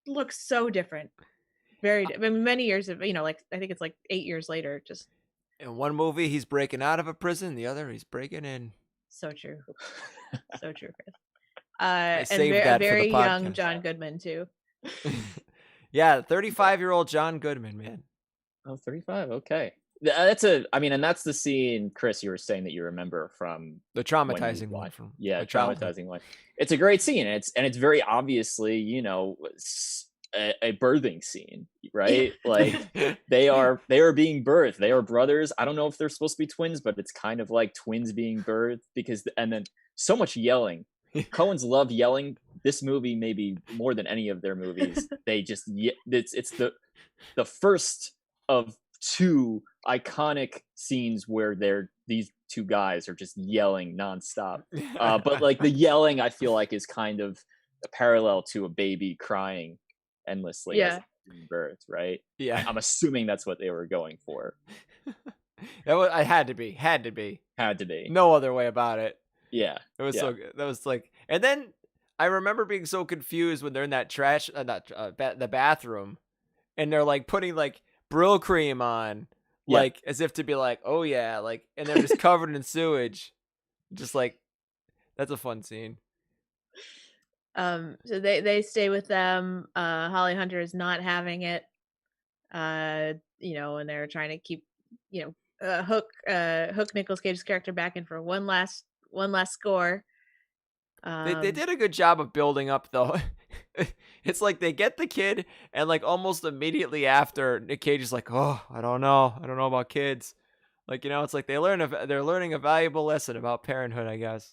looks so different. Very I mean, many years of, like I think it's like 8 years later. Just In one movie, he's breaking out of a prison. The other, he's breaking in. so true. So true, Chris. saved And that for the very young podcast. John Goodman too. Yeah, 35-year-old John Goodman, man. Oh, 35. Okay. That's the scene, Chris, you were saying that you remember from The traumatizing one from yeah, my childhood. traumatizing one. It's a great scene, and it's very obviously, a birthing scene, right? Like they are being birthed. They are brothers. I don't know if they're supposed to be twins, but it's kind of like twins being birthed, and then so much yelling. Coens love yelling. This movie, maybe more than any of their movies, they just it's the first of two iconic scenes where these two guys are just yelling nonstop. But like the yelling, I feel like, is kind of a parallel to a baby crying endlessly as it's giving birth, right? Yeah. I'm assuming that's what they were going for. I had to be. Had to be. No other way about it. Yeah. It was Yeah. so good. That was like, and then I remember being so confused when they're in that the bathroom, and they're like putting like Brill cream on, Yeah. like as if to be like, oh yeah, like, and they're just covered in sewage, just like, that's a fun scene. So they stay with them. Holly Hunter is not having it. And they're trying to keep, Hook Nicolas Cage's character back in for one last score. They did a good job of building up though. It's like they get the kid, and like almost immediately after, Nick Cage is like, oh, I don't know about kids. Like, it's like they're learning a valuable lesson about parenthood, I guess.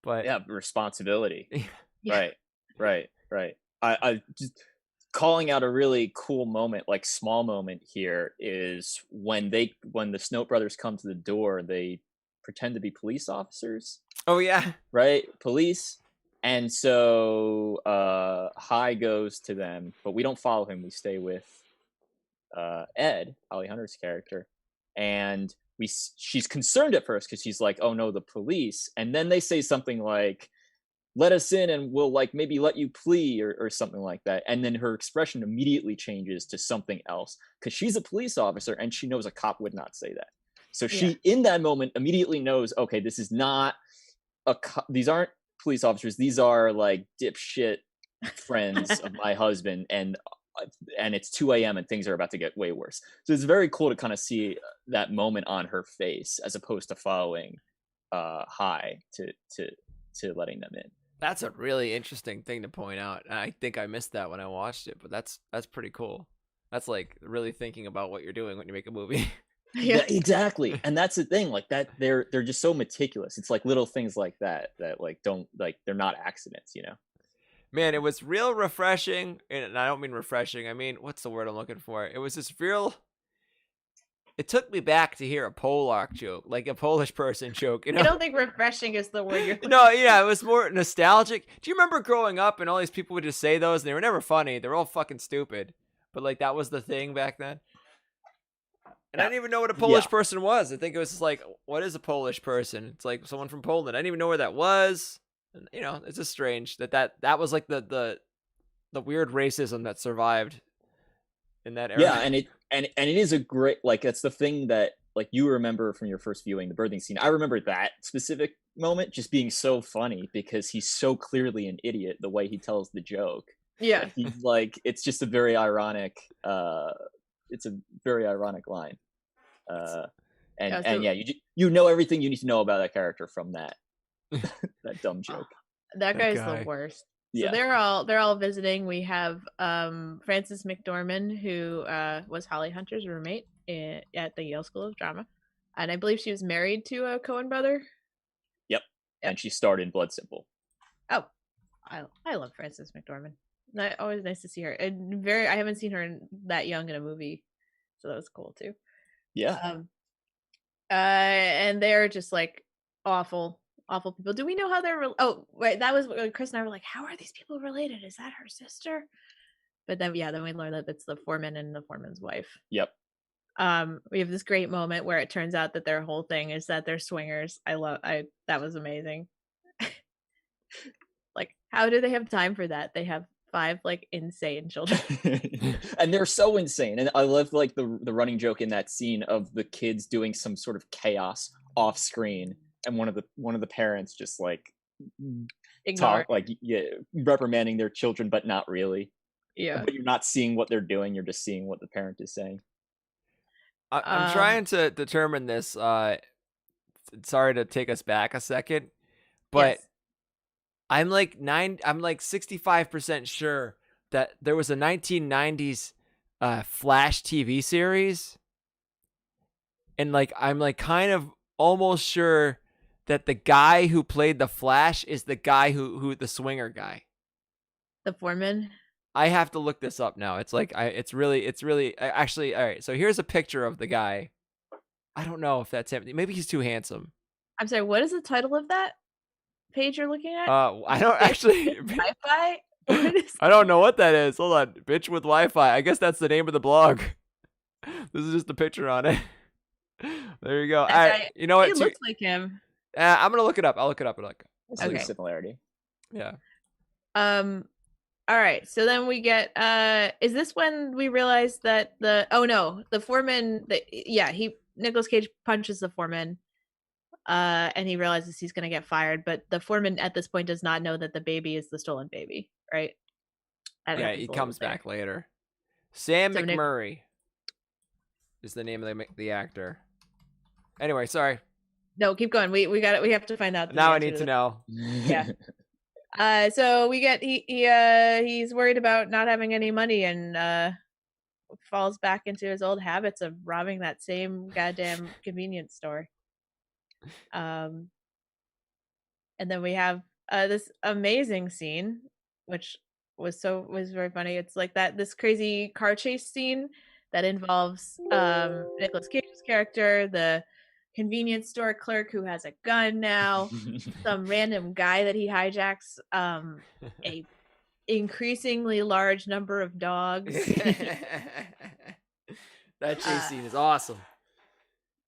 But Yeah, responsibility. Yeah. Right. I just calling out a really cool moment, like small moment here, is when the Snow brothers come to the door, they pretend to be police officers, Oh yeah. right? Police. And so High goes to them, but we don't follow him. We stay with Ed, Holly Hunter's character, and she's concerned at first because she's like, "Oh no, the police!" And then they say something like, "Let us in, and we'll like maybe let you plea," or something like that. And then her expression immediately changes to something else because she's a police officer and she knows a cop would not say that. So she, in that moment, immediately knows, okay, this is not these aren't police officers. These are like dipshit friends of my husband, and it's 2 a.m. and things are about to get way worse. So it's very cool to kind of see that moment on her face as opposed to following High to letting them in. That's a really interesting thing to point out. I think I missed that when I watched it, but that's pretty cool. That's like really thinking about what you're doing when you make a movie. Yeah, exactly. And that's the thing, like that they're just so meticulous. It's like little things like that like don't, like, they're not accidents, you know. Man, it was real refreshing, and I don't mean refreshing. I mean, what's the word I'm looking for? It was just real. It took me back to hear a Polak joke, like a Polish person joke. You know? I don't think refreshing is the word you're No, yeah, it was more nostalgic. Do you remember growing up and all these people would just say those, and they were never funny. They were all fucking stupid. But like that was the thing back then. And I didn't even know what a Polish person was. I think it was just like, what is a Polish person? It's like someone from Poland. I didn't even know where that was. And, you know, it's just strange that was like the weird racism that survived in that era. Yeah, and it is a great, like, that's the thing that like you remember from your first viewing, the birthing scene. I remember that specific moment just being so funny because he's so clearly an idiot the way he tells the joke. Yeah. He's like, it's just a very ironic it's a very ironic line. And you know everything you need to know about that character from that that dumb joke. That guy's the worst. So they're all visiting. We have Frances McDormand, who was Holly Hunter's roommate at the Yale School of Drama, and I believe she was married to a Coen brother. Yep. And she starred in Blood Simple. Oh, I love Frances McDormand. Always nice to see her. And I haven't seen her that young in a movie, so that was cool too. Yeah. And they're just like awful people. Do we know how they're? Oh, wait, that was Chris and I were like, how are these people related? Is that her sister? But then we learned that it's the foreman and the foreman's wife. Yep. We have this great moment where it turns out that their whole thing is that they're swingers. That was amazing. Like, how do they have time for that? They have 5 like insane children. And they're so insane. And I love like the running joke in that scene of the kids doing some sort of chaos off screen, and one of the parents just like reprimanding their children, but not really. Yeah. But you're not seeing what they're doing, you're just seeing what the parent is saying. I'm trying to determine this. Sorry to take us back a second, but yes. I'm like 65% sure that there was a 1990s Flash TV series, and like I'm like kind of almost sure that the guy who played the Flash is the guy who the swinger guy, the foreman. I have to look this up now. It's like it's really actually all right. So here's a picture of the guy. I don't know if that's him. Maybe he's too handsome. I'm sorry. What is the title of that page you're looking at? I don't actually. Wi-Fi? I don't know what that is. Hold on. Bitch with Wi-Fi. I guess that's the name of the blog. This is just a picture on it. There you go. All right. You know what? He looks like him. I'm gonna look it up. I'll look it up. It's like a similarity. Yeah. All right. So then we get. Is this when we realize that the foreman? Nicolas Cage punches the foreman. And he realizes he's going to get fired, but the foreman at this point does not know that the baby is the stolen baby, right? Yeah, he comes back later. Sam McMurray is the name of the actor. Anyway, sorry. No, keep going. We have to find out. Now I need to know. Yeah. So we get he's worried about not having any money and falls back into his old habits of robbing that same goddamn convenience store. And then we have this amazing scene, which was very funny. It's like this crazy car chase scene that involves Nicolas Cage's character, the convenience store clerk who has a gun now, some random guy that he hijacks, a increasingly large number of dogs. That chase scene is awesome.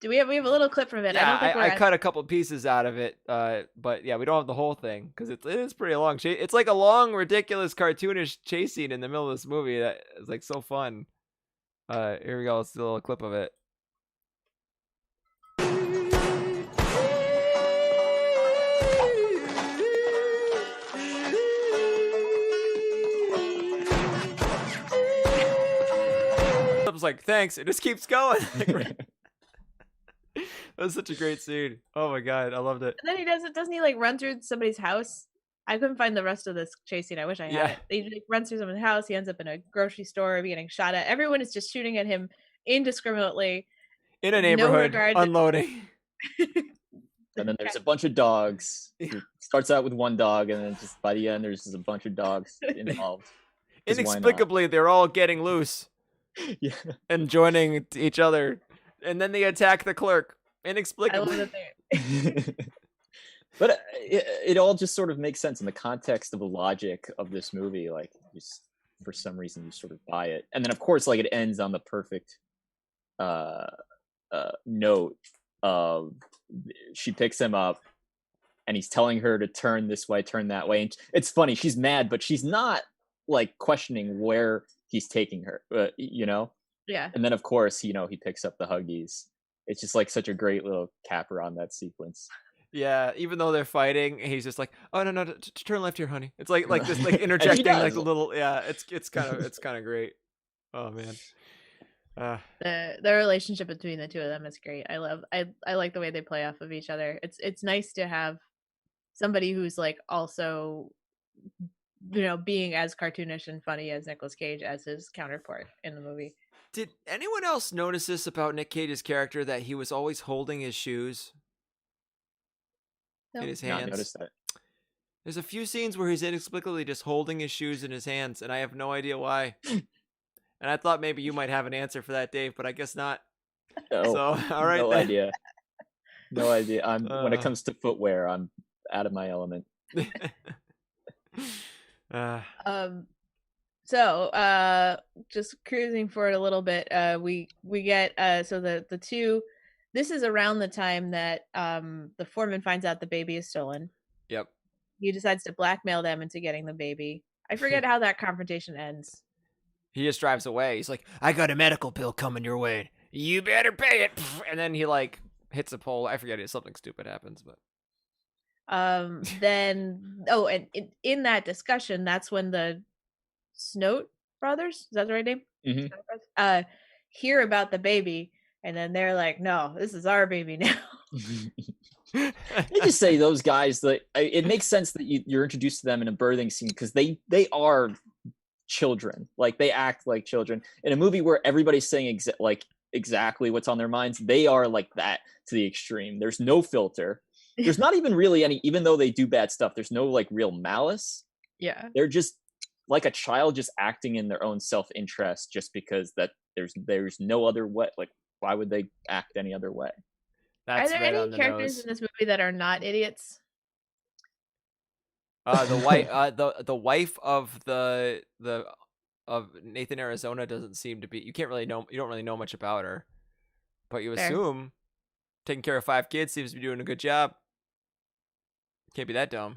We have a little clip from it? Yeah, I cut a couple pieces out of it, but yeah, we don't have the whole thing because it is pretty long. It's like a long, ridiculous, cartoonish chase scene in the middle of this movie that is like so fun. Here we go. Let's do a little clip of it. I was like, thanks. It just keeps going. That was such a great scene. Oh my god, I loved it. And then doesn't he like run through somebody's house? I couldn't find the rest of this chase scene. I wish I had it. He like, runs through someone's house. He ends up in a grocery store, getting shot at. Everyone is just shooting at him indiscriminately. In a neighborhood, unloading. And then there's a bunch of dogs. It starts out with one dog, and then just by the end, there's just a bunch of dogs involved. Inexplicably, they're all getting loose. Yeah. And joining each other. And then they attack the clerk. Inexplicably. I love that. But it all just sort of makes sense in the context of the logic of this movie. Like, just for some reason, you sort of buy it. And then, of course, like it ends on the perfect note of she picks him up and he's telling her to turn this way, turn that way. And it's funny. She's mad, but she's not like questioning where he's taking her, you know? Yeah. And then, of course, he picks up the Huggies. It's just like such a great little capper on that sequence. Yeah, even though they're fighting, he's just like, "Oh no, turn left here, honey." It's like this, like interjecting, like a little, yeah. It's kind of great. Oh man, the relationship between the two of them is great. I like the way they play off of each other. It's nice to have somebody who's like also, being as cartoonish and funny as Nicolas Cage as his counterpart in the movie. Did anyone else notice this about Nick Cage's character, that he was always holding his shoes in his hands? I noticed that. There's a few scenes where he's inexplicably just holding his shoes in his hands, and I have no idea why. And I thought maybe you might have an answer for that, Dave, but I guess not. No, so, all right, no then. idea. No idea. When it comes to footwear, I'm out of my element. So just cruising forward a little bit, we get so the two, this is around the time that the foreman finds out the baby is stolen. Yep. He decides to blackmail them into getting the baby. I forget how that confrontation ends. He just drives away. He's like, "I got a medical bill coming your way. You better pay it." And then he like hits a pole. I forget it. Something stupid happens, but then and in that discussion, that's when the Snout brothers, is that the right name? Mm-hmm. Hear about the baby, and then they're like, "No, this is our baby now." I just say those guys, that it makes sense that you're introduced to them in a birthing scene because they are children. Like, they act like children in a movie where everybody's saying exactly what's on their minds. They are like that to the extreme. There's no filter. There's not even really any, even though they do bad stuff, there's no like real malice. Yeah, they're just like a child just acting in their own self-interest just because that there's no other way. Like, why would they act any other way? That's are there right any on the characters nose. in this movie that are not idiots? The wife, the wife of of Nathan Arizona doesn't seem to be. You don't really know much about her, but you Fair. assume taking care of 5 kids seems to be doing a good job. Can't be that dumb.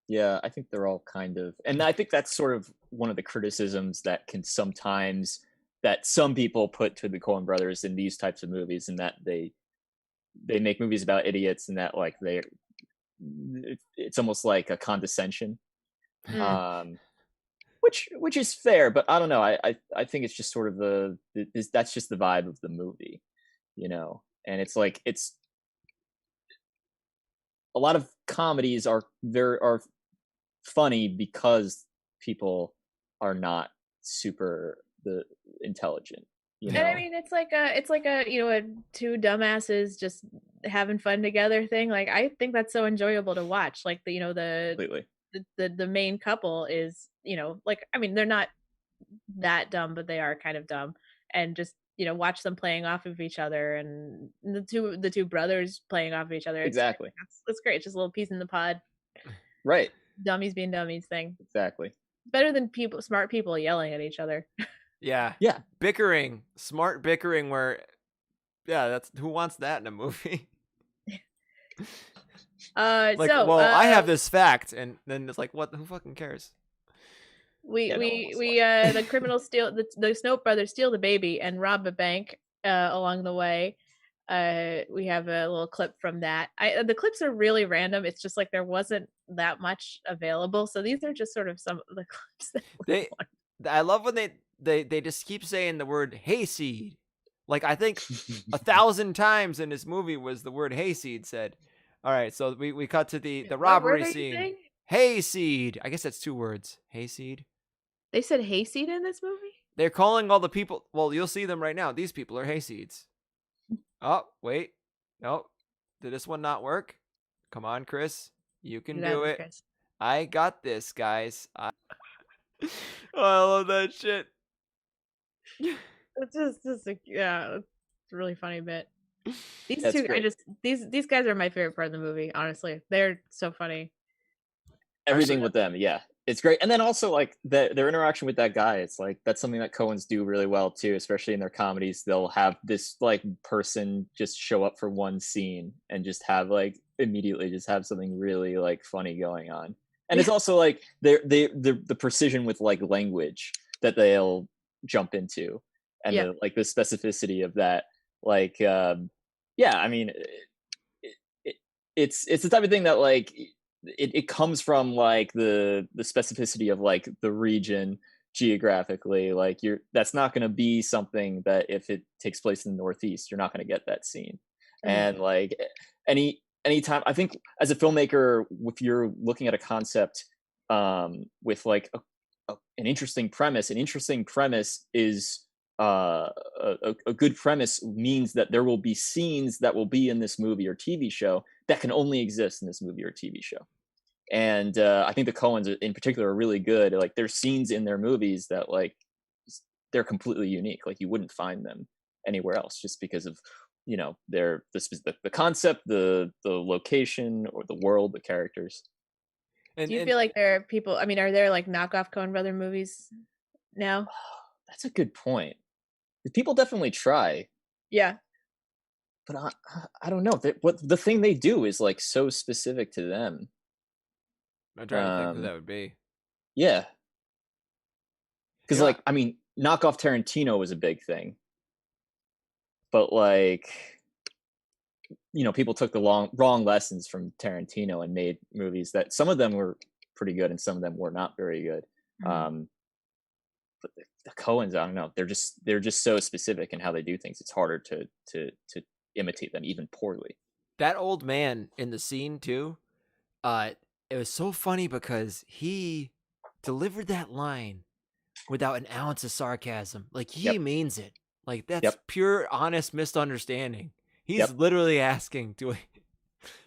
Yeah, I think they're all kind of, and I think that's sort of one of the criticisms that some people put to the Coen Brothers in these types of movies, and that they make movies about idiots, and that like it's almost like a condescension, which is fair, but I don't know. I think it's just sort of that's just the vibe of the movie, and it's like a lot of comedies are funny because people are not super intelligent. And I mean, it's like a two dumbasses just having fun together thing. Like, I think that's so enjoyable to watch. Like the Completely. the main couple is, like, I mean, they're not that dumb, but they are kind of dumb, and just watch them playing off of each other, and the two brothers playing off of each other. Exactly. That's great. It's just a little piece in the pod, Right. dummies being dummies thing. Exactly. Better than smart people yelling at each other. Yeah. Yeah. Bickering, smart bickering where, yeah, that's who wants that in a movie? Like, well, I have this fact, and then it's like, what? Who fucking cares? The criminals steal the Snow brothers steal the baby and rob a bank along the way. We have a little clip from that. The clips are really random. It's just like there wasn't that much available, so these are just sort of some of the clips that I love when they just keep saying the word hayseed. Like, I think 1,000 times in this movie was the word hayseed said. All right, so we cut to the robbery scene. Hayseed. I guess that's 2 words. Hayseed. They said hayseed in this movie? They're calling all the people. Well, you'll see them right now. These people are hayseeds. Oh, wait. Nope. Did this one not work? Come on, Chris. You can do it. Chris. I got this, guys. Oh, I love that shit. It's just it's a really funny bit. These guys are my favorite part of the movie, honestly. They're so funny. Everything with them, yeah. It's great. And then also, like, their interaction with that guy, it's like, that's something that Coens do really well too, especially in their comedies. They'll have this like person just show up for one scene and just have like immediately just have something really like funny going on. And it's also like the precision with like language that they'll jump into, and the specificity of that. Like, I mean, it's the type of thing that like it comes from like the specificity of like the region geographically. Like, that's not going to be something that if it takes place in the Northeast, you're not going to get that scene. And like anytime, I think as a filmmaker, if you're looking at a concept with like an interesting premise is a good premise means that there will be scenes that will be in this movie or TV show that can only exist in this movie or TV show. And I think the Coens in particular are really good. Like, there's scenes in their movies that like they're completely unique. Like, you wouldn't find them anywhere else just because of the concept, the location, or the world, the characters. Do you feel like there are people? I mean, are there like knockoff Coen Brother movies now? That's a good point. People definitely try. Yeah. But I don't know. What the thing they do is like so specific to them. I'm trying to think who that would be. Yeah. Because like, I mean, knockoff Tarantino was a big thing. But like, people took the wrong lessons from Tarantino and made movies that some of them were pretty good and some of them were not very good. Mm-hmm. But the Coens, I don't know. They're just so specific in how they do things. It's harder to imitate them, even poorly. That old man in the scene too, it was so funny because he delivered that line without an ounce of sarcasm. Like, he means it. Like, that's pure honest misunderstanding. He's literally asking to.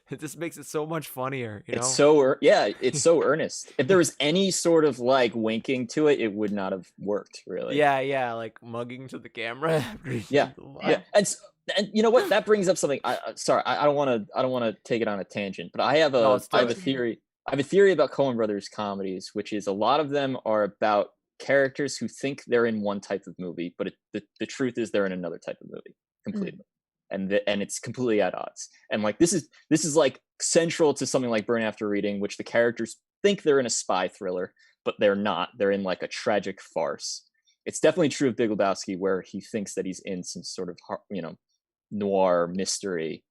It just makes it so much funnier. It's so it's so earnest. If there was any sort of like winking to it, it would not have worked really. Yeah, like mugging to the camera. Yeah. And you know what? That brings up something. I don't want to take it on a tangent, but I have a theory. I have a theory about Coen Brothers comedies, which is a lot of them are about characters who think they're in one type of movie, but the truth is they're in another type of movie completely. And it's completely at odds. And like this is like central to something like Burn After Reading, which the characters think they're in a spy thriller, but they're not. They're in like a tragic farce. It's definitely true of Big Lebowski, where he thinks that he's in some sort of noir mystery,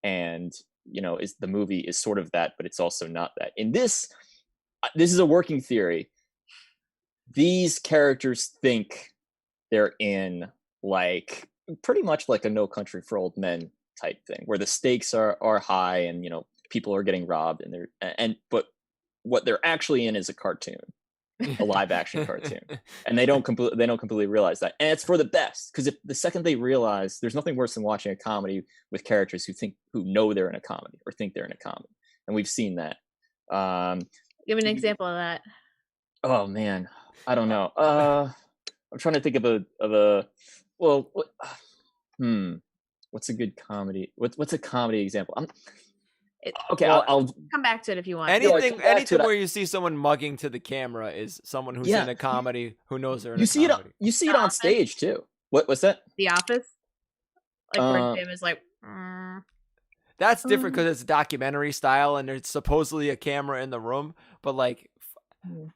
and is the movie is sort of that, but it's also not that. In this is a working theory. These characters think they're in like pretty much like a No Country for Old Men type thing, where the stakes are high and people are getting robbed, but what they're actually in is a cartoon, a live action cartoon, and they don't completely realize that. And it's for the best, because if the second they realize, there's nothing worse than watching a comedy with characters who know they're in a comedy or think they're in a comedy, and we've seen that. Give me an example of that. Oh man, I don't know. I'm trying to think of a well, what's a good comedy? What's a comedy example? Okay, Well, I'll Come back to it if you want. anything back to that. where you see someone mugging to the camera is someone who's Yeah. in a comedy who knows they're in you a see it comedy. you see it The on Office? stage too. What's that? The Office, like where Uh, Jim is like, That's different because it's documentary style and there's supposedly a camera in the room. But like,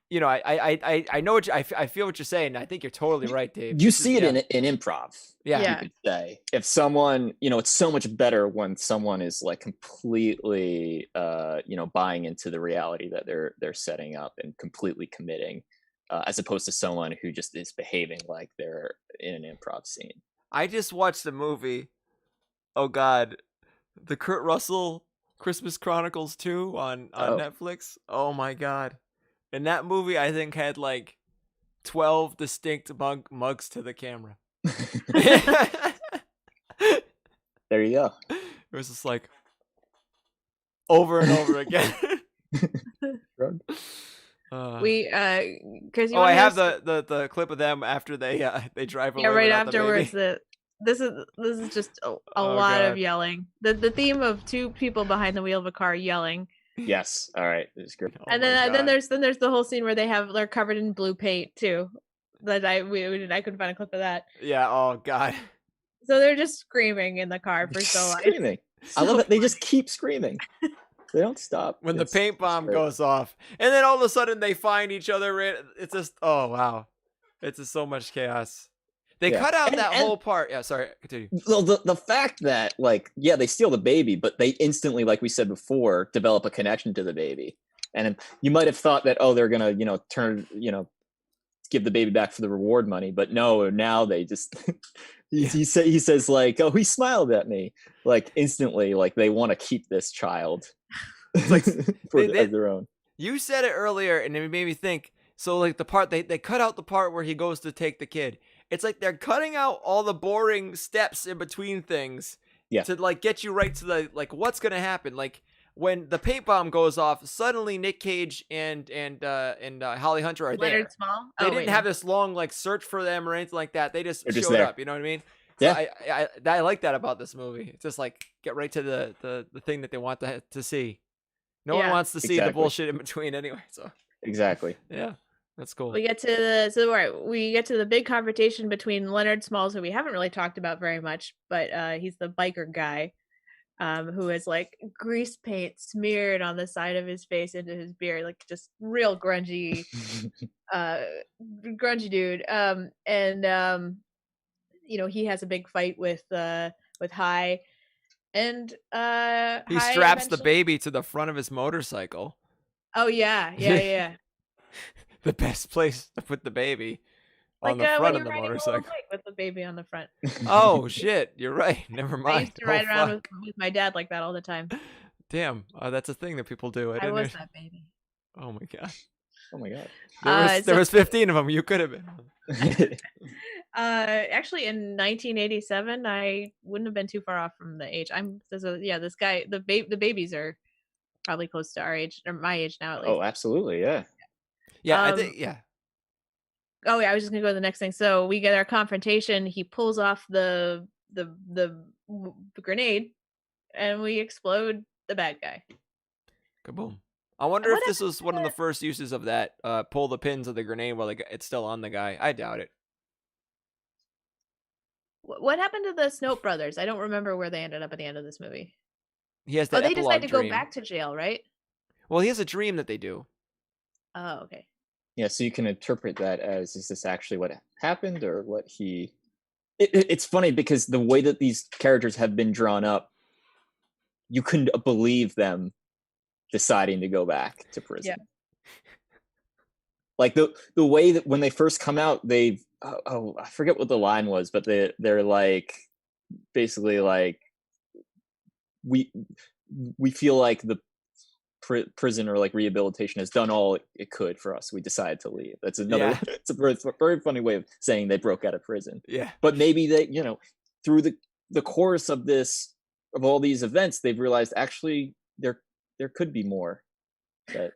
you know, I know what I feel what you're saying. I think you're totally right, Dave. you This is- see it yeah. in improv. Yeah. Yeah. You could say if someone, it's so much better when someone is like completely buying into the reality that they're setting up and completely committing, as opposed to someone who just is behaving like they're in an improv scene. I just watched the movie. Oh God, the Kurt Russell Christmas Chronicles 2 on Netflix. Oh my God, and that movie I think had like 12 distinct mugs to the camera. There you go. It was just like over and over again. we Chris, you I wanna have hear the clip of them after they drive away. yeah, right without the baby. afterwards. This is just a Oh, lot God. of yelling. The theme of two people behind the wheel of a car yelling, Yes. All right. It's great. Oh and my then God. there's the whole scene where they're covered in blue paint too. That I couldn't find a clip of that. Yeah. Oh God. So they're just screaming in the car for so long. Screaming. I love it. They just keep screaming. They don't stop. When It's the paint bomb great. goes off, and then all of a sudden they find each other. It's just wow, it's just so much chaos. They Yeah. cut out And- that and- whole part. Yeah, sorry, continue. Well, the fact that they steal the baby, but they instantly, like we said before, develop a connection to the baby, and you might have thought that they're gonna turn give the baby back for the reward money, but no, now they just he says like, oh, he smiled at me, like instantly, like they want to keep this child like as their own. You said it earlier, and it made me think. So like the part they cut out the part where he goes to take the kid. It's like they're cutting out all the boring steps in between things to like get you right to the like what's gonna happen. Like when the paint bomb goes off, suddenly Nick Cage and Holly Hunter are there. Leonard Small. They didn't have this long like search for them or anything like that. They just They're just showed there. up. You know what I mean? Yeah. So I like that about this movie. It's just like get right to the thing that they want to see. No one wants to see the Exactly. bullshit in between anyway. So Exactly. yeah, that's cool. We get to the big confrontation between Leonard Smalls, who we haven't really talked about very much, but he's the biker guy, who has like grease paint smeared on the side of his face into his beard, like just real grungy, grungy dude. He has a big fight with High, and He High straps the eventually- baby to the front of his motorcycle. Oh yeah. The best place to put the baby on Like the when front you're of the riding a motorcycle. little bike with the baby on the front. Oh shit, you're right. Never mind. I used to ride around with my dad like that all the time. Damn, that's a thing that people do. I was that baby. Oh my god. Oh my god. There was 15 of them. You could have been. Actually, in 1987, I wouldn't have been too far off from the age. This guy, the babies are probably close to our age or my age now at least. Oh, absolutely. Yeah. Yeah, I think yeah. Oh yeah, I was just gonna go to the next thing. So we get our confrontation. He pulls off the grenade, and we explode the bad guy. Kaboom. I wonder if this was one of the first uses of that pull the pins of the grenade while it's still on the guy. I doubt it. What happened to the Snope brothers? I don't remember where they ended up at the end of this movie. He has that they decide epilogue to dream. go back to jail, right? Well, he has a dream that they do. Oh, okay. Yeah, so you can interpret that as, is this actually what happened or what he... It's funny because the way that these characters have been drawn up, you couldn't believe them deciding to go back to prison. Yeah. Like the way that when they first come out, they've... I forget what the line was, but they're like, basically like, we feel like the prison or like rehabilitation has done all it could for us. We decided to leave. That's another. Yeah. It's a very funny way of saying they broke out of prison. Yeah. But maybe they, through the course of all these events, they've realized actually there could be more.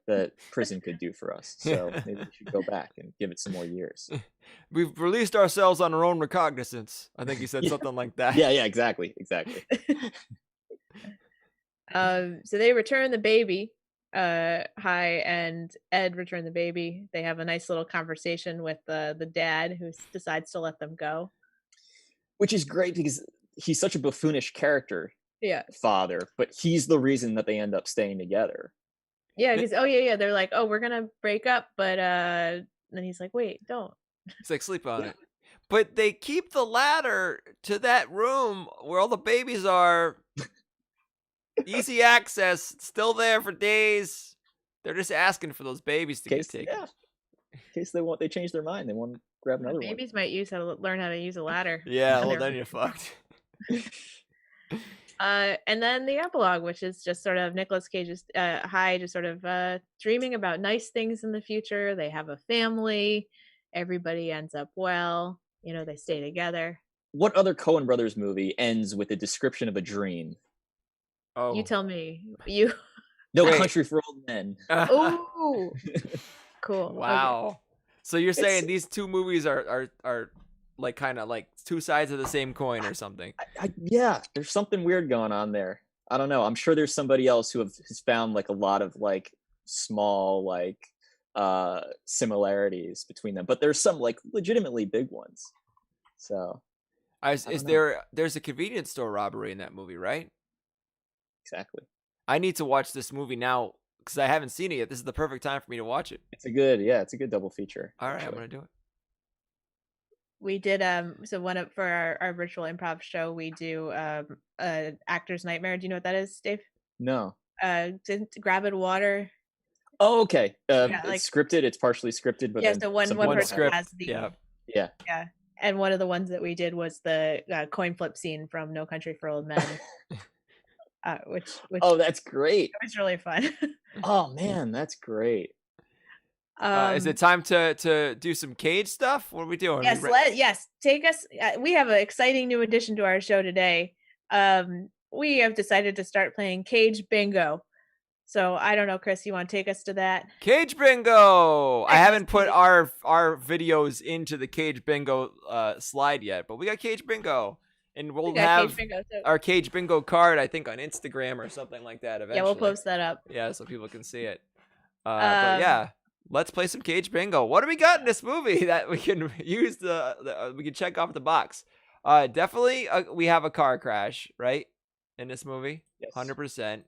that prison could do for us. So maybe we should go back and give it some more years. We've released ourselves on our own recognizance. I think he said Yeah. something like that. Yeah, exactly. So they return the baby. Hi and Ed return the baby. They have a nice little conversation with the dad, who decides to let them go. Which is great because he's such a buffoonish character, Yeah. father, but he's the reason that they end up staying together. Yeah, because they're like, oh, we're gonna break up, but then he's like, wait, don't. It's like sleep on it. But they keep the ladder to that room where all the babies are. Easy access, still there for days. They're just asking for those babies to get taken. Yeah. In case they change their mind, they want to grab another one. Babies might learn how to use a ladder. Yeah, well then you're fucked. And then the epilogue, which is just sort of Nicolas Cage's High, just sort of dreaming about nice things in the future. They have a family. Everybody ends up well. They stay together. What other Coen Brothers movie ends with a description of a dream? Oh, You tell me. No Wait. Country for Old Men. Oh, cool. Okay. Wow. So you're saying these two movies are like kind of like two sides of the same coin or something? Yeah, there's something weird going on there. I don't know. I'm sure there's somebody else who has found like a lot of like small like similarities between them, but there's some like legitimately big ones. So there's a convenience store robbery in that movie, right? Exactly. Mm-hmm. I need to watch this movie now because I haven't seen it yet. This is the perfect time for me to watch it. It's a good double feature. All right, actually. I'm gonna do it. We did for our virtual improv show, we do actor's nightmare. Do you know what that is, Dave? No. Grab it water. Oh, okay. like- It's scripted. It's partially scripted, but Yeah, then so one somebody person script, has the yeah. Yeah. And one of the ones that we did was the coin flip scene from No Country for Old Men, which Oh, that's great. was really fun. Oh man, that's great. Is it time to do some Cage stuff? What are we doing? Yes, take us. We have an exciting new addition to our show today. We have decided to start playing Cage Bingo. So I don't know, Chris, you want to take us to that? Cage Bingo. I haven't put our videos into the Cage Bingo slide yet, but we got Cage Bingo, and we'll have Cage Bingo, so. our Cage Bingo card, I think, on Instagram or something like that eventually. Yeah, we'll post that up. Yeah, so people can see it. But yeah, let's play some Cage Bingo. What do we got in this movie that we can use we can check off the box? Definitely, we have a car crash, right, in this movie. Yes. 100%.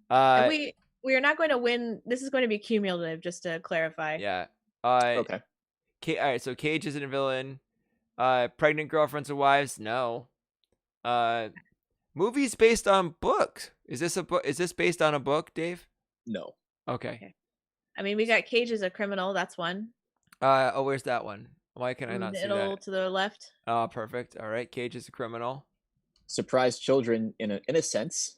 We are not going to win. This is going to be cumulative, just to clarify. Yeah. Okay. All right, so Cage isn't a villain. Pregnant girlfriends or wives? No. Movies based on books. Is this a book? Is this based on a book, Dave? No. Okay. I mean, we got Cage as a criminal. That's one. Where's that one? Why can I not see Middle that? to the left. Oh, perfect. All right, Cage is a criminal. Surprise children in a sense.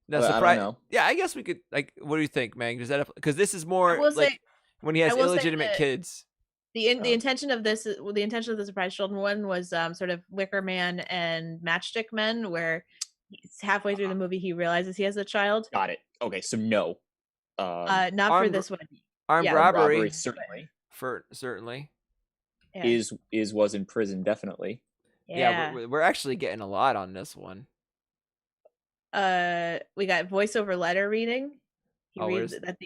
No, But I surprise. don't know. Yeah, I guess we could. Like, what do you think, Mang? Does that? Because this is more I will like say- when he has I will say illegitimate that- kids. The intention of this, the intention of the surprise children one was sort of Wicker Man and Matchstick Men, where halfway through the movie he realizes he has a child. Got it. Okay, so no. Not for armed- this one. Armed yeah. robbery, certainly certainly. Yeah. was in prison definitely. Yeah, we're actually getting a lot on this one. We got voiceover letter reading. He Oh, reads where's-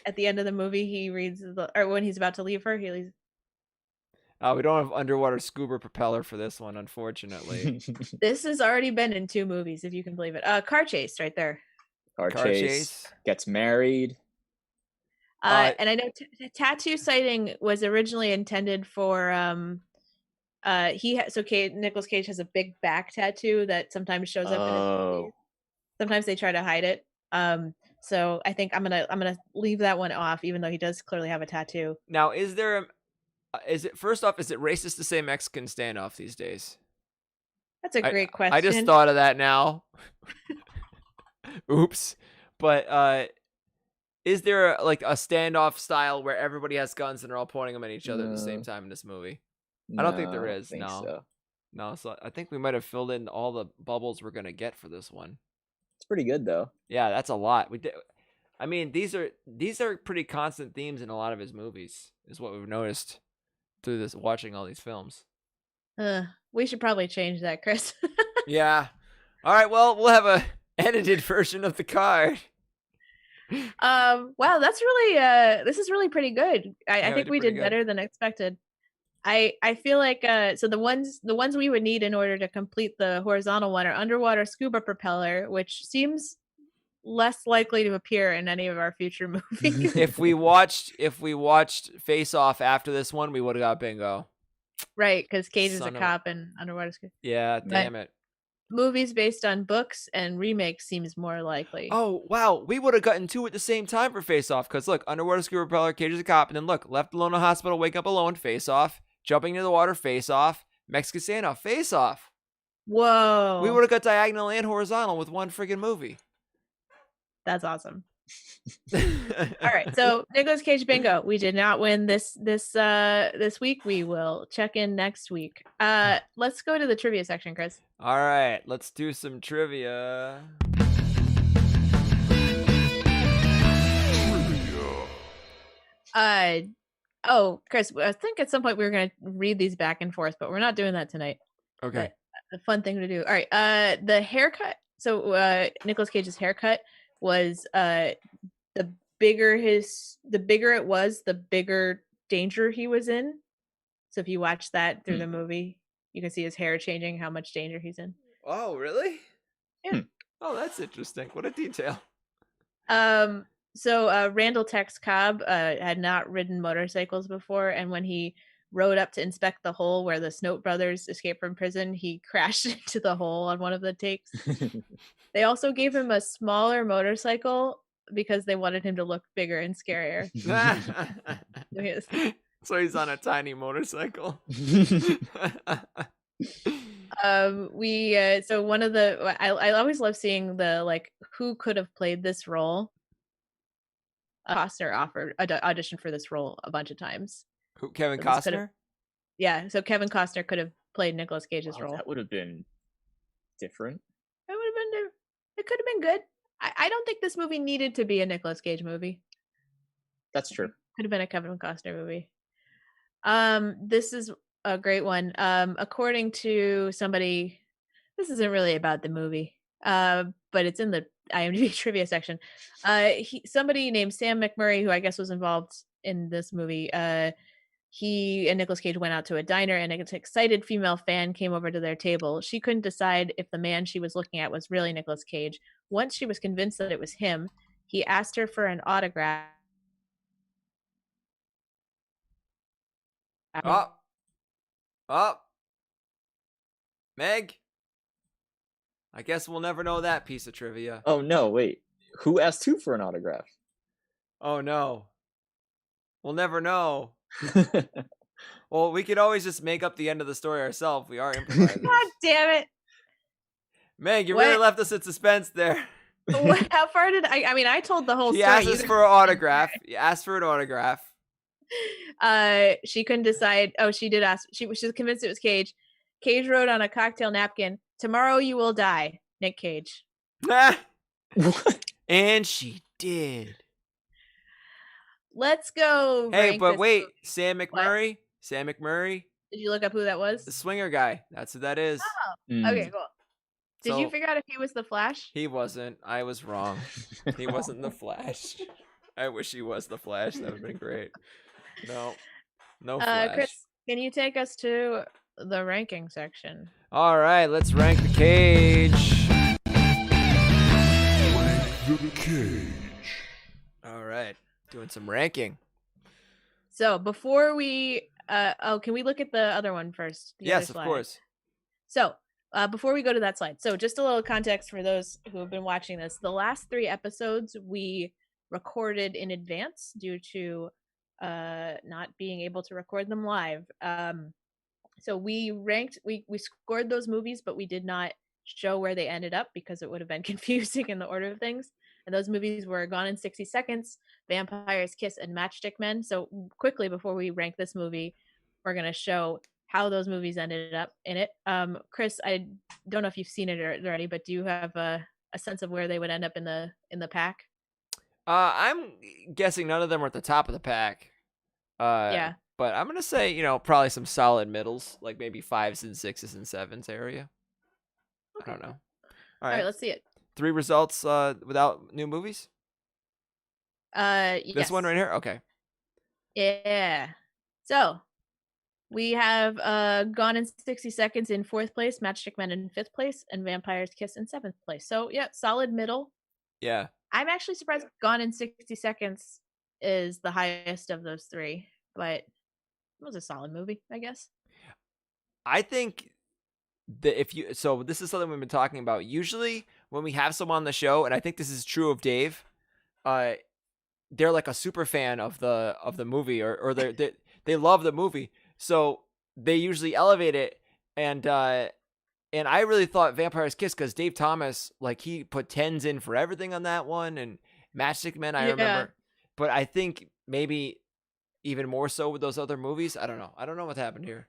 at the end of the movie. He reads or when he's about to leave her, he leaves. We don't have underwater scuba propeller for this one, unfortunately. This has already been in 2 movies, if you can believe it. Car chase right there. Car Car chase, chase. gets married. And I know tattoo sighting was originally intended for Nicolas Cage has a big back tattoo that sometimes shows up in his movies. Sometimes they try to hide it. So I think I'm gonna leave that one off, even though he does clearly have a tattoo. Now, is it racist to say Mexican standoff these days? That's a great question. I just thought of that now. Oops. But is there like a standoff style where everybody has guns and they're all pointing them at each other at the same time in this movie? I don't think there is. Think No. so. No, so I think we might have filled in all the bubbles we're gonna get for this one. It's pretty good though. Yeah, that's a lot. We did. I mean, these are pretty constant themes in a lot of his movies, is what we've noticed through this watching all these films. We should probably change that, Chris. Yeah. All right. Well, we'll have a edited version of the card. Wow, that's really this is really pretty good. I Yeah, think we pretty did good. better than expected. I feel like so the ones we would need in order to complete the horizontal one are underwater scuba propeller, which seems less likely to appear in any of our future movies. If we watched Face Off after this one, we would have got bingo. Right, because Cage is a Son of a- cop and underwater scuba. Yeah, damn it. Movies based on books and remakes seems more likely. Oh, wow. We would have gotten two at the same time for Face Off. Because look, underwater scuba propeller, Cage is a cop. And then look, left alone in a hospital, wake up alone, Face Off. Jumping into the water, Face Off. Mexican standoff, Face Off. Whoa. We would have got diagonal and horizontal with one friggin' movie. That's awesome. All right, so Nicolas Cage bingo. We did not win this week. We will check in next week. Let's go to the trivia section, Chris. All right, let's do some trivia. Oh, Chris, I think at some point we were going to read these back and forth, but we're not doing that tonight. Okay. A fun thing to do. All right, the haircut. So Nicolas Cage's haircut was the bigger it was, the bigger danger he was in. So if you watch that through the movie, you can see his hair changing, how much danger he's in. Oh, really? Yeah. Oh, that's interesting. What a detail. So Randall Tex Cobb had not ridden motorcycles before, and when he rode up to inspect the hole where the Snoat brothers escaped from prison, he crashed into the hole on one of the takes. They also gave him a smaller motorcycle because they wanted him to look bigger and scarier. So he's on a tiny motorcycle. So one of the I always love seeing the like who could have played this role. Costner offered audition for this role a bunch of times. Who, Kevin So this Costner? Yeah, so Kevin Costner could have played Nicolas Cage's role. That would have been different. It would have been. It could have been good. I don't think this movie needed to be a Nicolas Cage movie. That's true. Could have been a Kevin Costner movie. This is a great one. According to somebody, this isn't really about the movie, but it's in the IMDb trivia section. Somebody named Sam McMurray, who I guess was involved in this movie, he and Nicolas Cage went out to a diner, and an excited female fan came over to their table. She couldn't decide if the man she was looking at was really Nicolas Cage. Once she was convinced that it was him, he asked her for an autograph. Oh. Meg? I guess we'll never know that piece of trivia. Oh no, wait. Who asked who for an autograph? Oh no. We'll never know. Well, we could always just make up the end of the story ourselves. We are improvisers. God damn it. Meg, you really left us in suspense there. How far did I mean, I told the whole He story. asked us for an autograph. He asked for an autograph. She couldn't decide. Oh, she did ask. She was convinced it was Cage. Cage wrote on a cocktail napkin, "Tomorrow you will die, Nick Cage." What? And she did. Let's go. Hey, but wait, movie. Sam McMurray? What? Sam McMurray? Did you look up who that was? The swinger guy. That's who that is. Oh, okay, cool. Did you figure out if he was the Flash? He wasn't. I was wrong. He wasn't the Flash. I wish he was the Flash. That would have been great. No Flash. Chris, can you take us to the ranking section? All right, let's rank the Cage. Rank the Cage. All right, doing some ranking. So before we, can we look at the other one first? Yes, of course. So before we go to that slide, so just a little context for those who have been watching this. The last 3 episodes we recorded in advance due to not being able to record them live. So we ranked, we scored those movies, but we did not show where they ended up because it would have been confusing in the order of things. And those movies were Gone in 60 Seconds, Vampire's Kiss, and Matchstick Men. So quickly before we rank this movie, we're going to show how those movies ended up in it. Chris, I don't know if you've seen it already, but do you have a sense of where they would end up in the pack? I'm guessing none of them are at the top of the pack. Yeah. But I'm gonna say, probably some solid middles, like maybe 5s and 6s and 7s area. I don't know. All All right, right, let's see it. 3 results without new movies. Yes. This one right here. Okay. Yeah. So we have Gone in 60 Seconds in 4th place, Matchstick Men in 5th place, and Vampire's Kiss in 7th place. So yeah, solid middle. Yeah. I'm actually surprised Gone in 60 Seconds is the highest of those 3, but it was a solid movie, I guess. I think that so this is something we've been talking about. Usually when we have someone on the show, and I think this is true of Dave, they're like a super fan of the movie, or they love the movie, so they usually elevate it. And I really thought Vampire's Kiss, because Dave Thomas, like, he put 10s in for everything on that one, and Matchstick Men, I remember. But I think maybe even more so with those other movies. I don't know what happened here.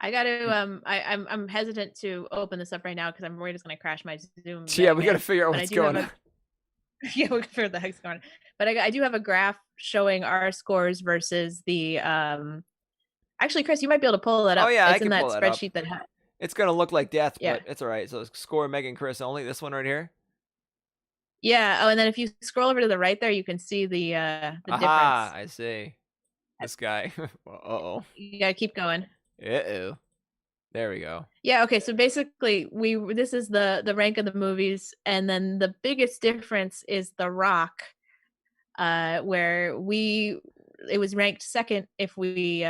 I got to I'm hesitant to open this up right now because I'm worried it's going to crash my Zoom. Yeah, we got to figure out what's going on. Yeah, we can figure out the heck's going on. But I do have a graph showing our scores versus the Actually, Chris, you might be able to pull that up. Oh yeah, it's in that spreadsheet that it's gonna look like death, yeah. but it's all right. So score Meg and Chris only. This one right here. Yeah. Oh, and then if you scroll over to the right there, you can see the difference. I see. This guy. Uh-oh. You gotta keep going. Uh-oh. There we go. Yeah. Okay. So basically, this is the rank of the movies, and then the biggest difference is The Rock, where it was ranked second if we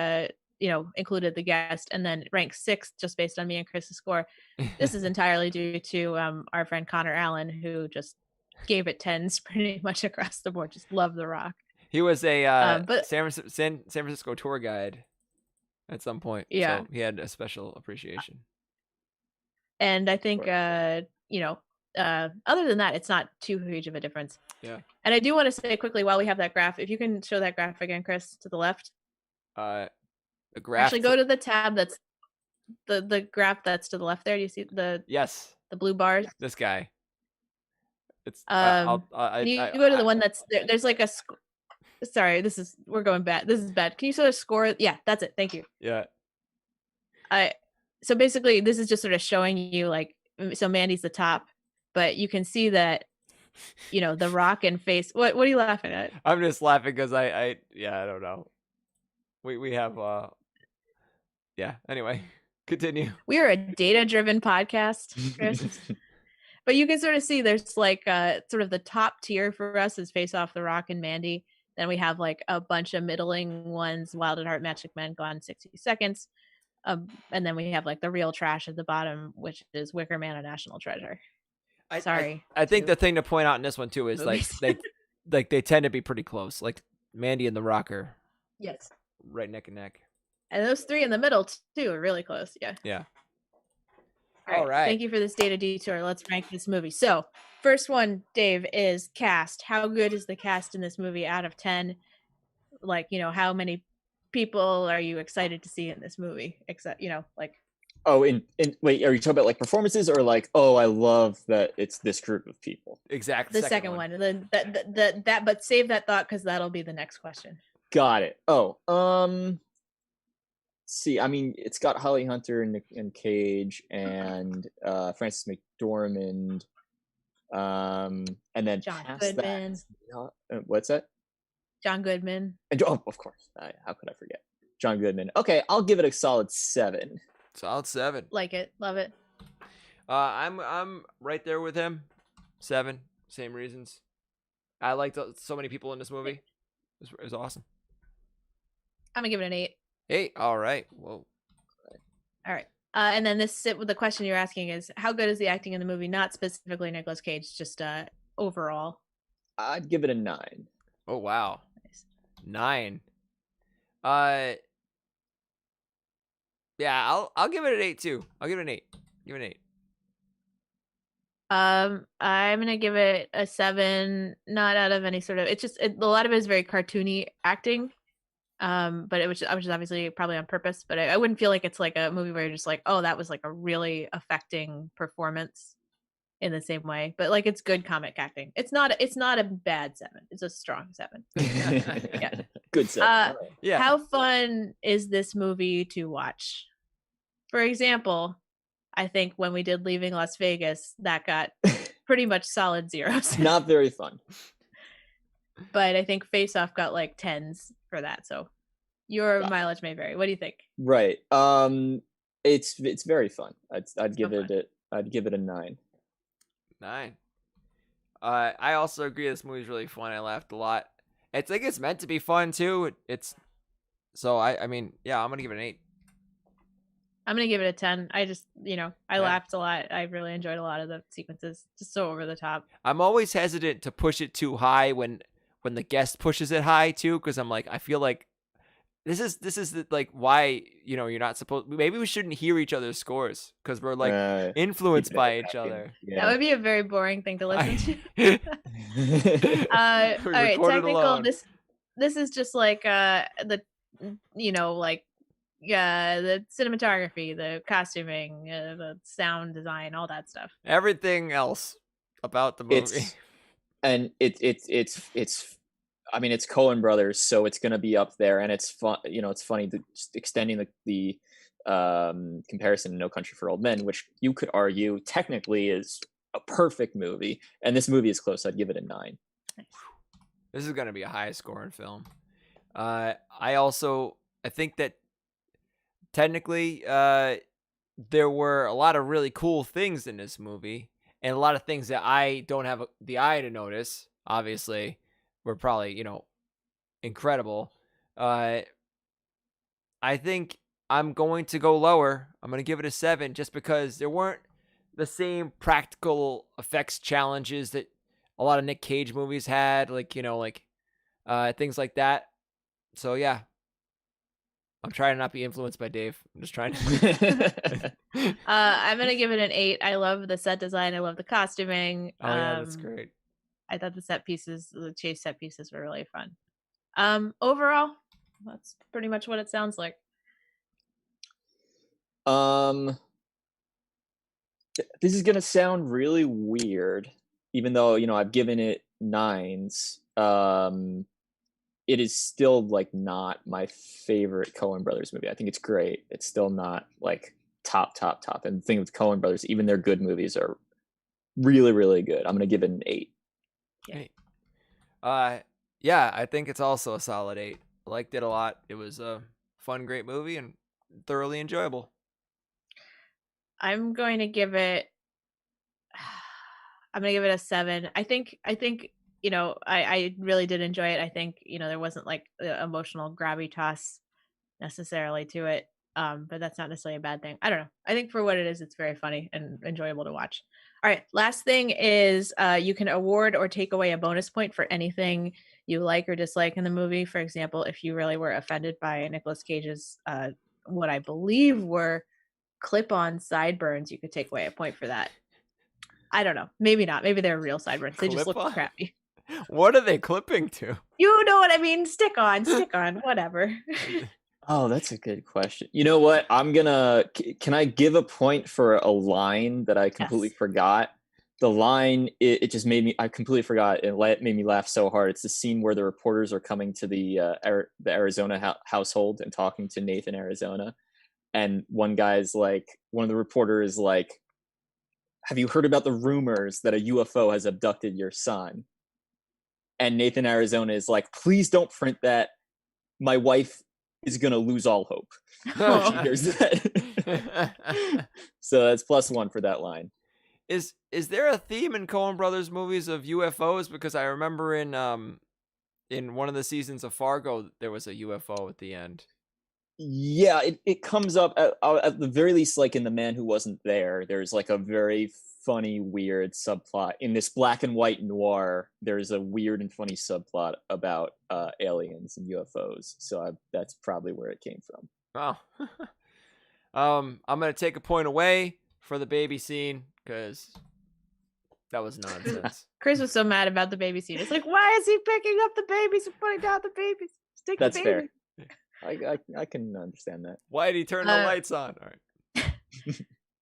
included the guest, and then ranked 6th just based on me and Chris's score. This is entirely due to our friend Connor Allen, who just gave it 10s pretty much across the board. Just love The Rock. He was a San Francisco tour guide at some point. Yeah. So he had a special appreciation. And I think other than that, it's not too huge of a difference. Yeah. And I do want to say quickly, while we have that graph, if you can show that graph again, Chris, to the left. The graph. Actually, go to the tab that's the graph that's to the left there. Do you see the blue bars? This guy. It's you go to the one that's there, there's like a sorry, we're going bad. This is bad. Can you sort of score? Yeah, that's it. Thank you. Yeah. So basically this is just sort of showing you, like, so Mandy's the top, but you can see that, The Rock and Face. What are you laughing at? I'm just laughing because I don't know. We have anyway, continue. We are a data-driven podcast, Chris. But you can sort of see there's like sort of the top tier for us is Face Off, The Rock, and Mandy. Then we have like a bunch of middling ones, Wild at Heart, Matchstick Men, Gone in 60 Seconds. And then we have like the real trash at the bottom, which is Wicker Man and National Treasure. Sorry. I think the thing to point out in this one too is movies. like they tend to be pretty close. Like Mandy and The Rock are yes, right neck and neck. And those 3 in the middle too are really close. Yeah. Yeah. All right. Thank you for this data detour. Let's rank this movie. So, first one, Dave, is cast. How good is the cast in this movie out of 10? Like, how many people are you excited to see in this movie? Except, like. Oh, wait, are you talking about like performances or like, oh, I love that it's this group of people? Exactly. The second one. And then that, but save that thought because that'll be the next question. Got it. Oh, see, I mean, it's got Holly Hunter and Cage and Frances McDormand, and then John Goodman. What's that? John Goodman. And of course, how could I forget John Goodman? Okay, I'll give it a solid 7. Solid 7. Like it, love it. I'm right there with him. 7. Same reasons. I liked so many people in this movie. It was awesome. I'm gonna give it an 8. 8. All right. Whoa. All right. And then the question you're asking is, how good is the acting in the movie? Not specifically Nicolas Cage, just overall. I'd give it a 9. Oh wow. Nice. 9. Yeah, I'll give it an 8 too. I'll give it an 8. Give it an 8. I'm gonna give it a 7. Not out of any sort of. It's just a lot of it is very cartoony acting. But which is obviously probably on purpose. But I wouldn't feel like it's like a movie where you're just like, oh, that was like a really affecting performance. in the same way, but like it's good comic acting. It's not a bad 7. It's a strong 7. Yeah. Good set. Yeah. How fun is this movie to watch? For example, I think when we did Leaving Las Vegas, that got pretty much solid 0s. Not very fun. But I think Face Off got like 10s for that. So your mileage may vary. What do you think? Right. It's very fun. I'd give fun. it a 9. 9. I also agree this movie's really fun. I laughed a lot. I think it's meant to be fun too. I mean, yeah, I'm gonna give it an 8. I'm gonna give it a 10. I just, I Yeah. laughed a lot. I really enjoyed a lot of the sequences. Just so over the top. I'm always hesitant to push it too high when the guest pushes it high too, because I'm like, I feel like this is like why you're not supposed. Maybe we shouldn't hear each other's scores because we're like influenced by each other. That would be a very boring thing to listen to. We All right, recorded technical. alone. This is just like the the cinematography, the costuming, the sound design, all that stuff. Everything else about the movie. It's I mean, it's Coen Brothers, so it's gonna be up there, and it's fun. It's funny just extending the comparison to No Country for Old Men, which you could argue technically is a perfect movie, and this movie is close. I'd give it a 9. This is gonna be a high scoring film. I think that technically there were a lot of really cool things in this movie, and a lot of things that I don't have the eye to notice. Obviously, were probably incredible. I think I'm going to go lower. I'm going to give it a 7 just because there weren't the same practical effects challenges that a lot of Nick Cage movies had, like things like that. So yeah, I'm trying to not be influenced by Dave. I'm just trying to. I'm gonna give it an 8. I love the set design. I love the costuming. Oh yeah, that's great. I thought the chase set pieces were really fun. Overall, that's pretty much what it sounds like. This is gonna sound really weird, even though I've given it 9s. It is still like not my favorite Coen Brothers movie. I think it's great. It's still not like top. And the thing with Coen Brothers, even their good movies are really, really good. I'm gonna give it an 8. Yeah, I think it's also a solid 8. I liked it a lot. It was a fun, great movie and thoroughly enjoyable. I'm going to give it a 7. I think I really did enjoy it. I think there wasn't like the emotional gravitas necessarily to it, but that's not necessarily a bad thing. I don't know. I think for what it is, it's very funny and enjoyable to watch. All right, last thing is you can award or take away a bonus point for anything you like or dislike in the movie. For example, if you really were offended by Nicolas Cage's what I believe were clip-on sideburns, you could take away a point for that. I don't know. Maybe not. Maybe they're real sideburns. They just look crappy. What are they clipping to? You know what I mean? Stick on, whatever. Oh, that's a good question. You know what? Can I give a point for a line that I completely forgot? The line, it just I completely forgot. It made me laugh so hard. It's the scene where the reporters are coming to the Arizona household and talking to Nathan Arizona. And one of the reporters is like, have you heard about the rumors that a UFO has abducted your son? And Nathan Arizona is like, please don't print that. My wife is going to lose all hope. She hears that. So that's +1 for that line. Is there a theme in Coen Brothers movies of UFOs? Because I remember in one of the seasons of Fargo, there was a UFO at the end. Yeah, it comes up at the very least, like in The Man Who Wasn't There. There's like a very funny, weird subplot in this black and white noir. There's a weird and funny subplot about aliens and UFOs. So that's probably where it came from. Oh, I'm gonna take a point away for the baby scene because that was nonsense. Chris was so mad about the baby scene. It's like, why is he picking up the babies and putting down the babies? Stick That's the baby. fair. I can understand that. Why did he turn the lights on? All right.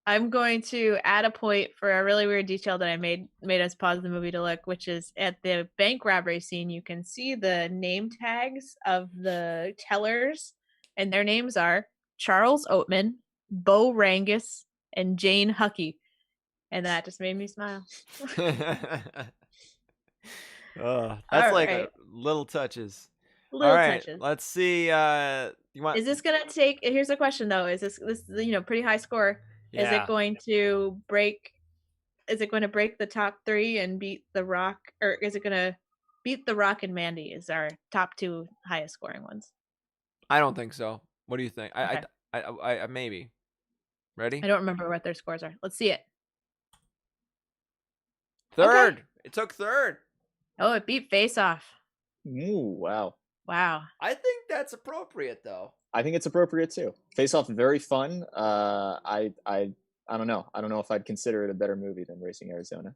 I'm going to add a point for a really weird detail that I made us pause the movie to look, which is at the bank robbery scene. You can see the name tags of the tellers, and their names are Charles Oatman, Bo Rangus, and Jane Huckey, and that just made me smile. Oh, that's All like right. little touches. Little All right, touches. let's see. You want? Is this gonna take? Here's the question though: Is this pretty high score? Is Yeah. it going to break? Is it going to break the top 3 and beat The Rock, or is it going to beat The Rock and Mandy? Is our top 2 highest scoring ones? I don't think so. What do you think? Okay. I maybe. Ready? I don't remember what their scores are. Let's see it. Third. Okay. It took third. Oh, it beat Face Off. Ooh, wow. Wow. I think that's appropriate though. I think it's appropriate too. Face Off, very fun. I don't know. I don't know if I'd consider it a better movie than Racing Arizona.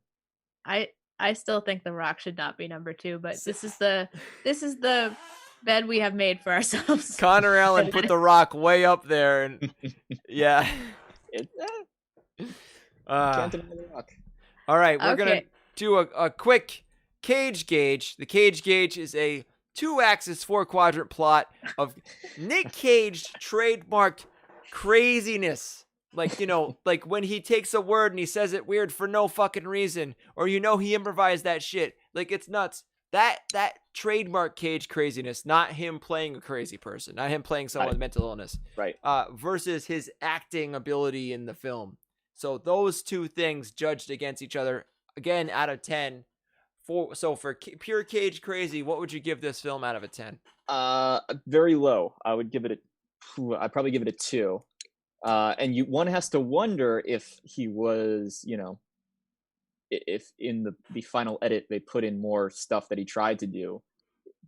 I still think The Rock should not be number 2, but this is the bed we have made for ourselves. Connor Allen put The Rock way up there, and yeah. Can't deny The Rock. All right, we're gonna do a quick Cage Gage. The Cage Gage is a 2-axis 4-quadrant plot of Nick Cage trademarked craziness. Like, like when he takes a word and he says it weird for no fucking reason, or he improvised that shit. Like, it's nuts. That trademark Cage craziness, not him playing a crazy person, not him playing someone with mental illness, right? Versus his acting ability in the film. So those two things judged against each other, again, out of 10. So for pure Cage crazy, what would you give this film out of a 10? Very low. I'd probably give it a 2. And one has to wonder if he was, if in the final edit they put in more stuff that he tried to do,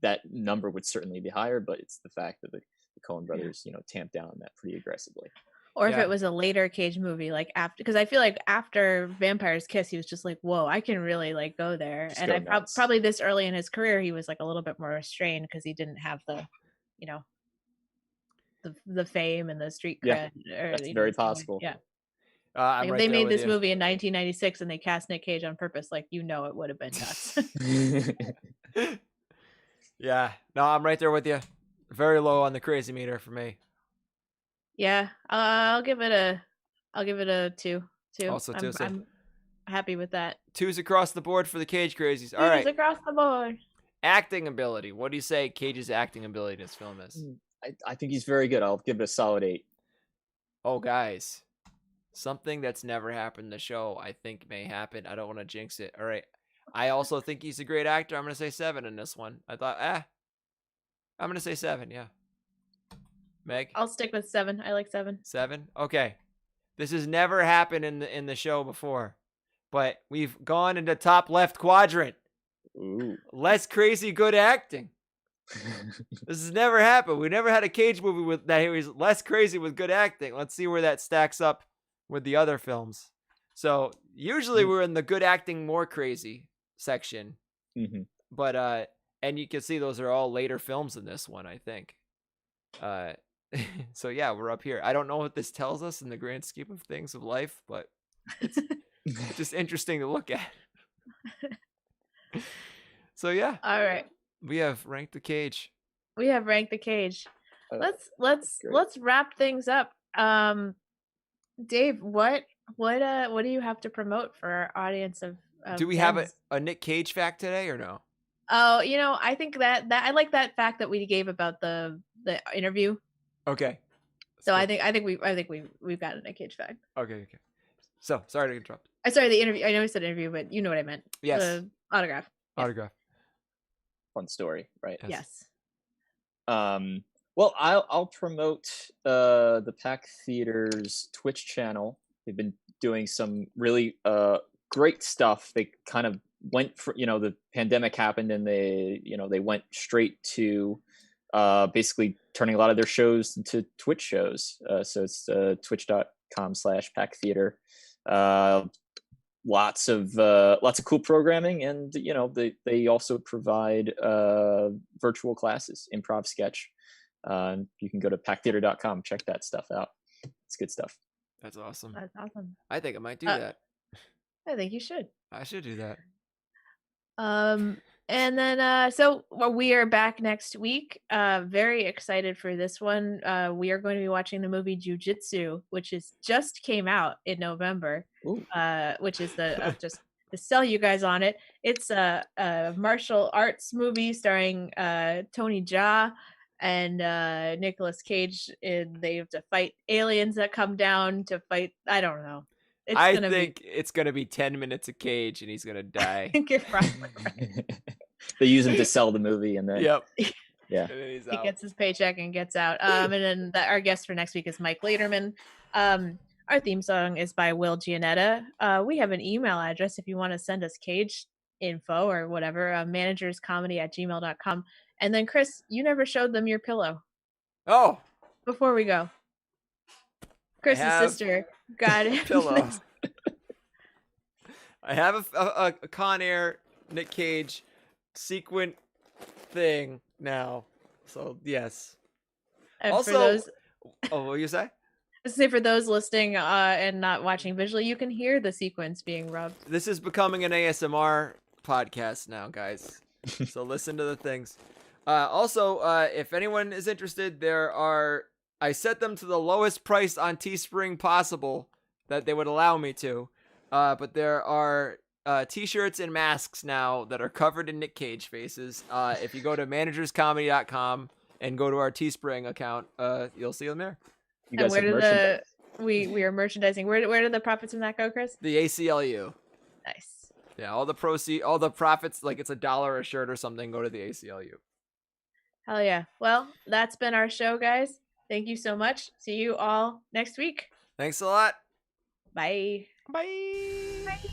that number would certainly be higher. But it's the fact that the Coen Brothers, tamped down on that pretty aggressively. Or if it was a later Cage movie, like after, because I feel like after Vampire's Kiss, he was just like, whoa, I can really like go there. Just and go I nuts. probably this early in his career, he was like a little bit more restrained because he didn't have the, the fame and the street cred. That's very possible. Yeah. I'm if right they there made with this you. movie in 1996 and they cast Nick Cage on purpose, like, it would have been nuts. Yeah. No, I'm right there with you. Very low on the crazy meter for me. Yeah, I'll give it a 2. Also 2. I'm happy with that. 2s across the board for the Cage crazies. All 2s right. across the board. Acting ability. What do you say Cage's acting ability in this film is? I think he's very good. I'll give it a solid 8. Oh, guys. Something that's never happened in the show, I think may happen. I don't want to jinx it. All right. I also think he's a great actor. I'm going to say 7 in this one. I thought, I'm going to say 7, yeah. Meg? I'll stick with 7. I like 7. 7? Okay. This has never happened in the show before. But we've gone into top left quadrant. Ooh. Less crazy good acting. This has never happened. We never had a Cage movie with that he was less crazy with good acting. Let's see where that stacks up with the other films. So usually we're in the good acting more crazy section. Mm-hmm. But and you can see those are all later films in this one, I think. So yeah, we're up here. I don't know what this tells us in the grand scheme of things of life, but it's just interesting to look at. So yeah. All right. We have ranked the Cage. We have ranked the Cage. Let's wrap things up. Dave, what do you have to promote for our audience of Do we have a Nick Cage fact today or no? Oh, I think that I like that fact that we gave about the interview. Okay. So I think we've got a Nick Cage fact. Okay. So sorry to interrupt. Sorry, the interview. I know I said interview, but you know what I meant. Yes. The autograph. Autograph. Fun story, right? Yes. Well, I'll promote the Pack Theater's Twitch channel. They've been doing some really great stuff. They kind of went for, the pandemic happened and they went straight to basically turning a lot of their shows into Twitch shows. So it's twitch.com/packtheater. Lots of cool programming, and they also provide virtual classes, improv sketch. You can go to packtheater.com, check that stuff out. It's good stuff. That's awesome. That's awesome. I think I might do Uh, that. I think you should. I should do that. And then so we are back next week. Very excited for this one. We are going to be watching the movie Jiu-Jitsu, which is just came out in November. Ooh. Which is the just to sell you guys on it. It's a martial arts movie starring Tony Jaa and Nicolas Cage. And they have to fight aliens that come down to fight. I don't know. I think it's gonna be 10 minutes of Cage and he's gonna die. I think you're probably right. They use him to sell the movie, and then Yep. yeah, And then he's He out. gets his paycheck and gets out. And then our guest for next week is Mike Lederman. Our theme song is by Will Gianetta. We have an email address if you want to send us Cage info or whatever, managerscomedy@gmail.com. And then Chris, you never showed them your pillow Oh, before we go. Chris's have sister got it. pillow. I have a Con Air Nick Cage sequin thing now. So yes. And Also- for those, Oh, what you say? say for those listening and not watching visually, you can hear the sequence being rubbed. This is becoming an ASMR podcast now, guys. So listen to the things. Also, if anyone is interested, I set them to the lowest price on Teespring possible that they would allow me to. But there are t-shirts and masks now that are covered in Nick Cage faces. If you go to managerscomedy.com and go to our Teespring account, you'll see them there. you And guys where have did merchandise. we are merchandising? Where did the profits from that go, Chris? The ACLU. Nice. Yeah, all the profits, like it's $1 a shirt or something, go to the ACLU. Hell yeah. Well, that's been our show, guys. Thank you so much. See you all next week. Thanks a lot. Bye. Bye. Bye.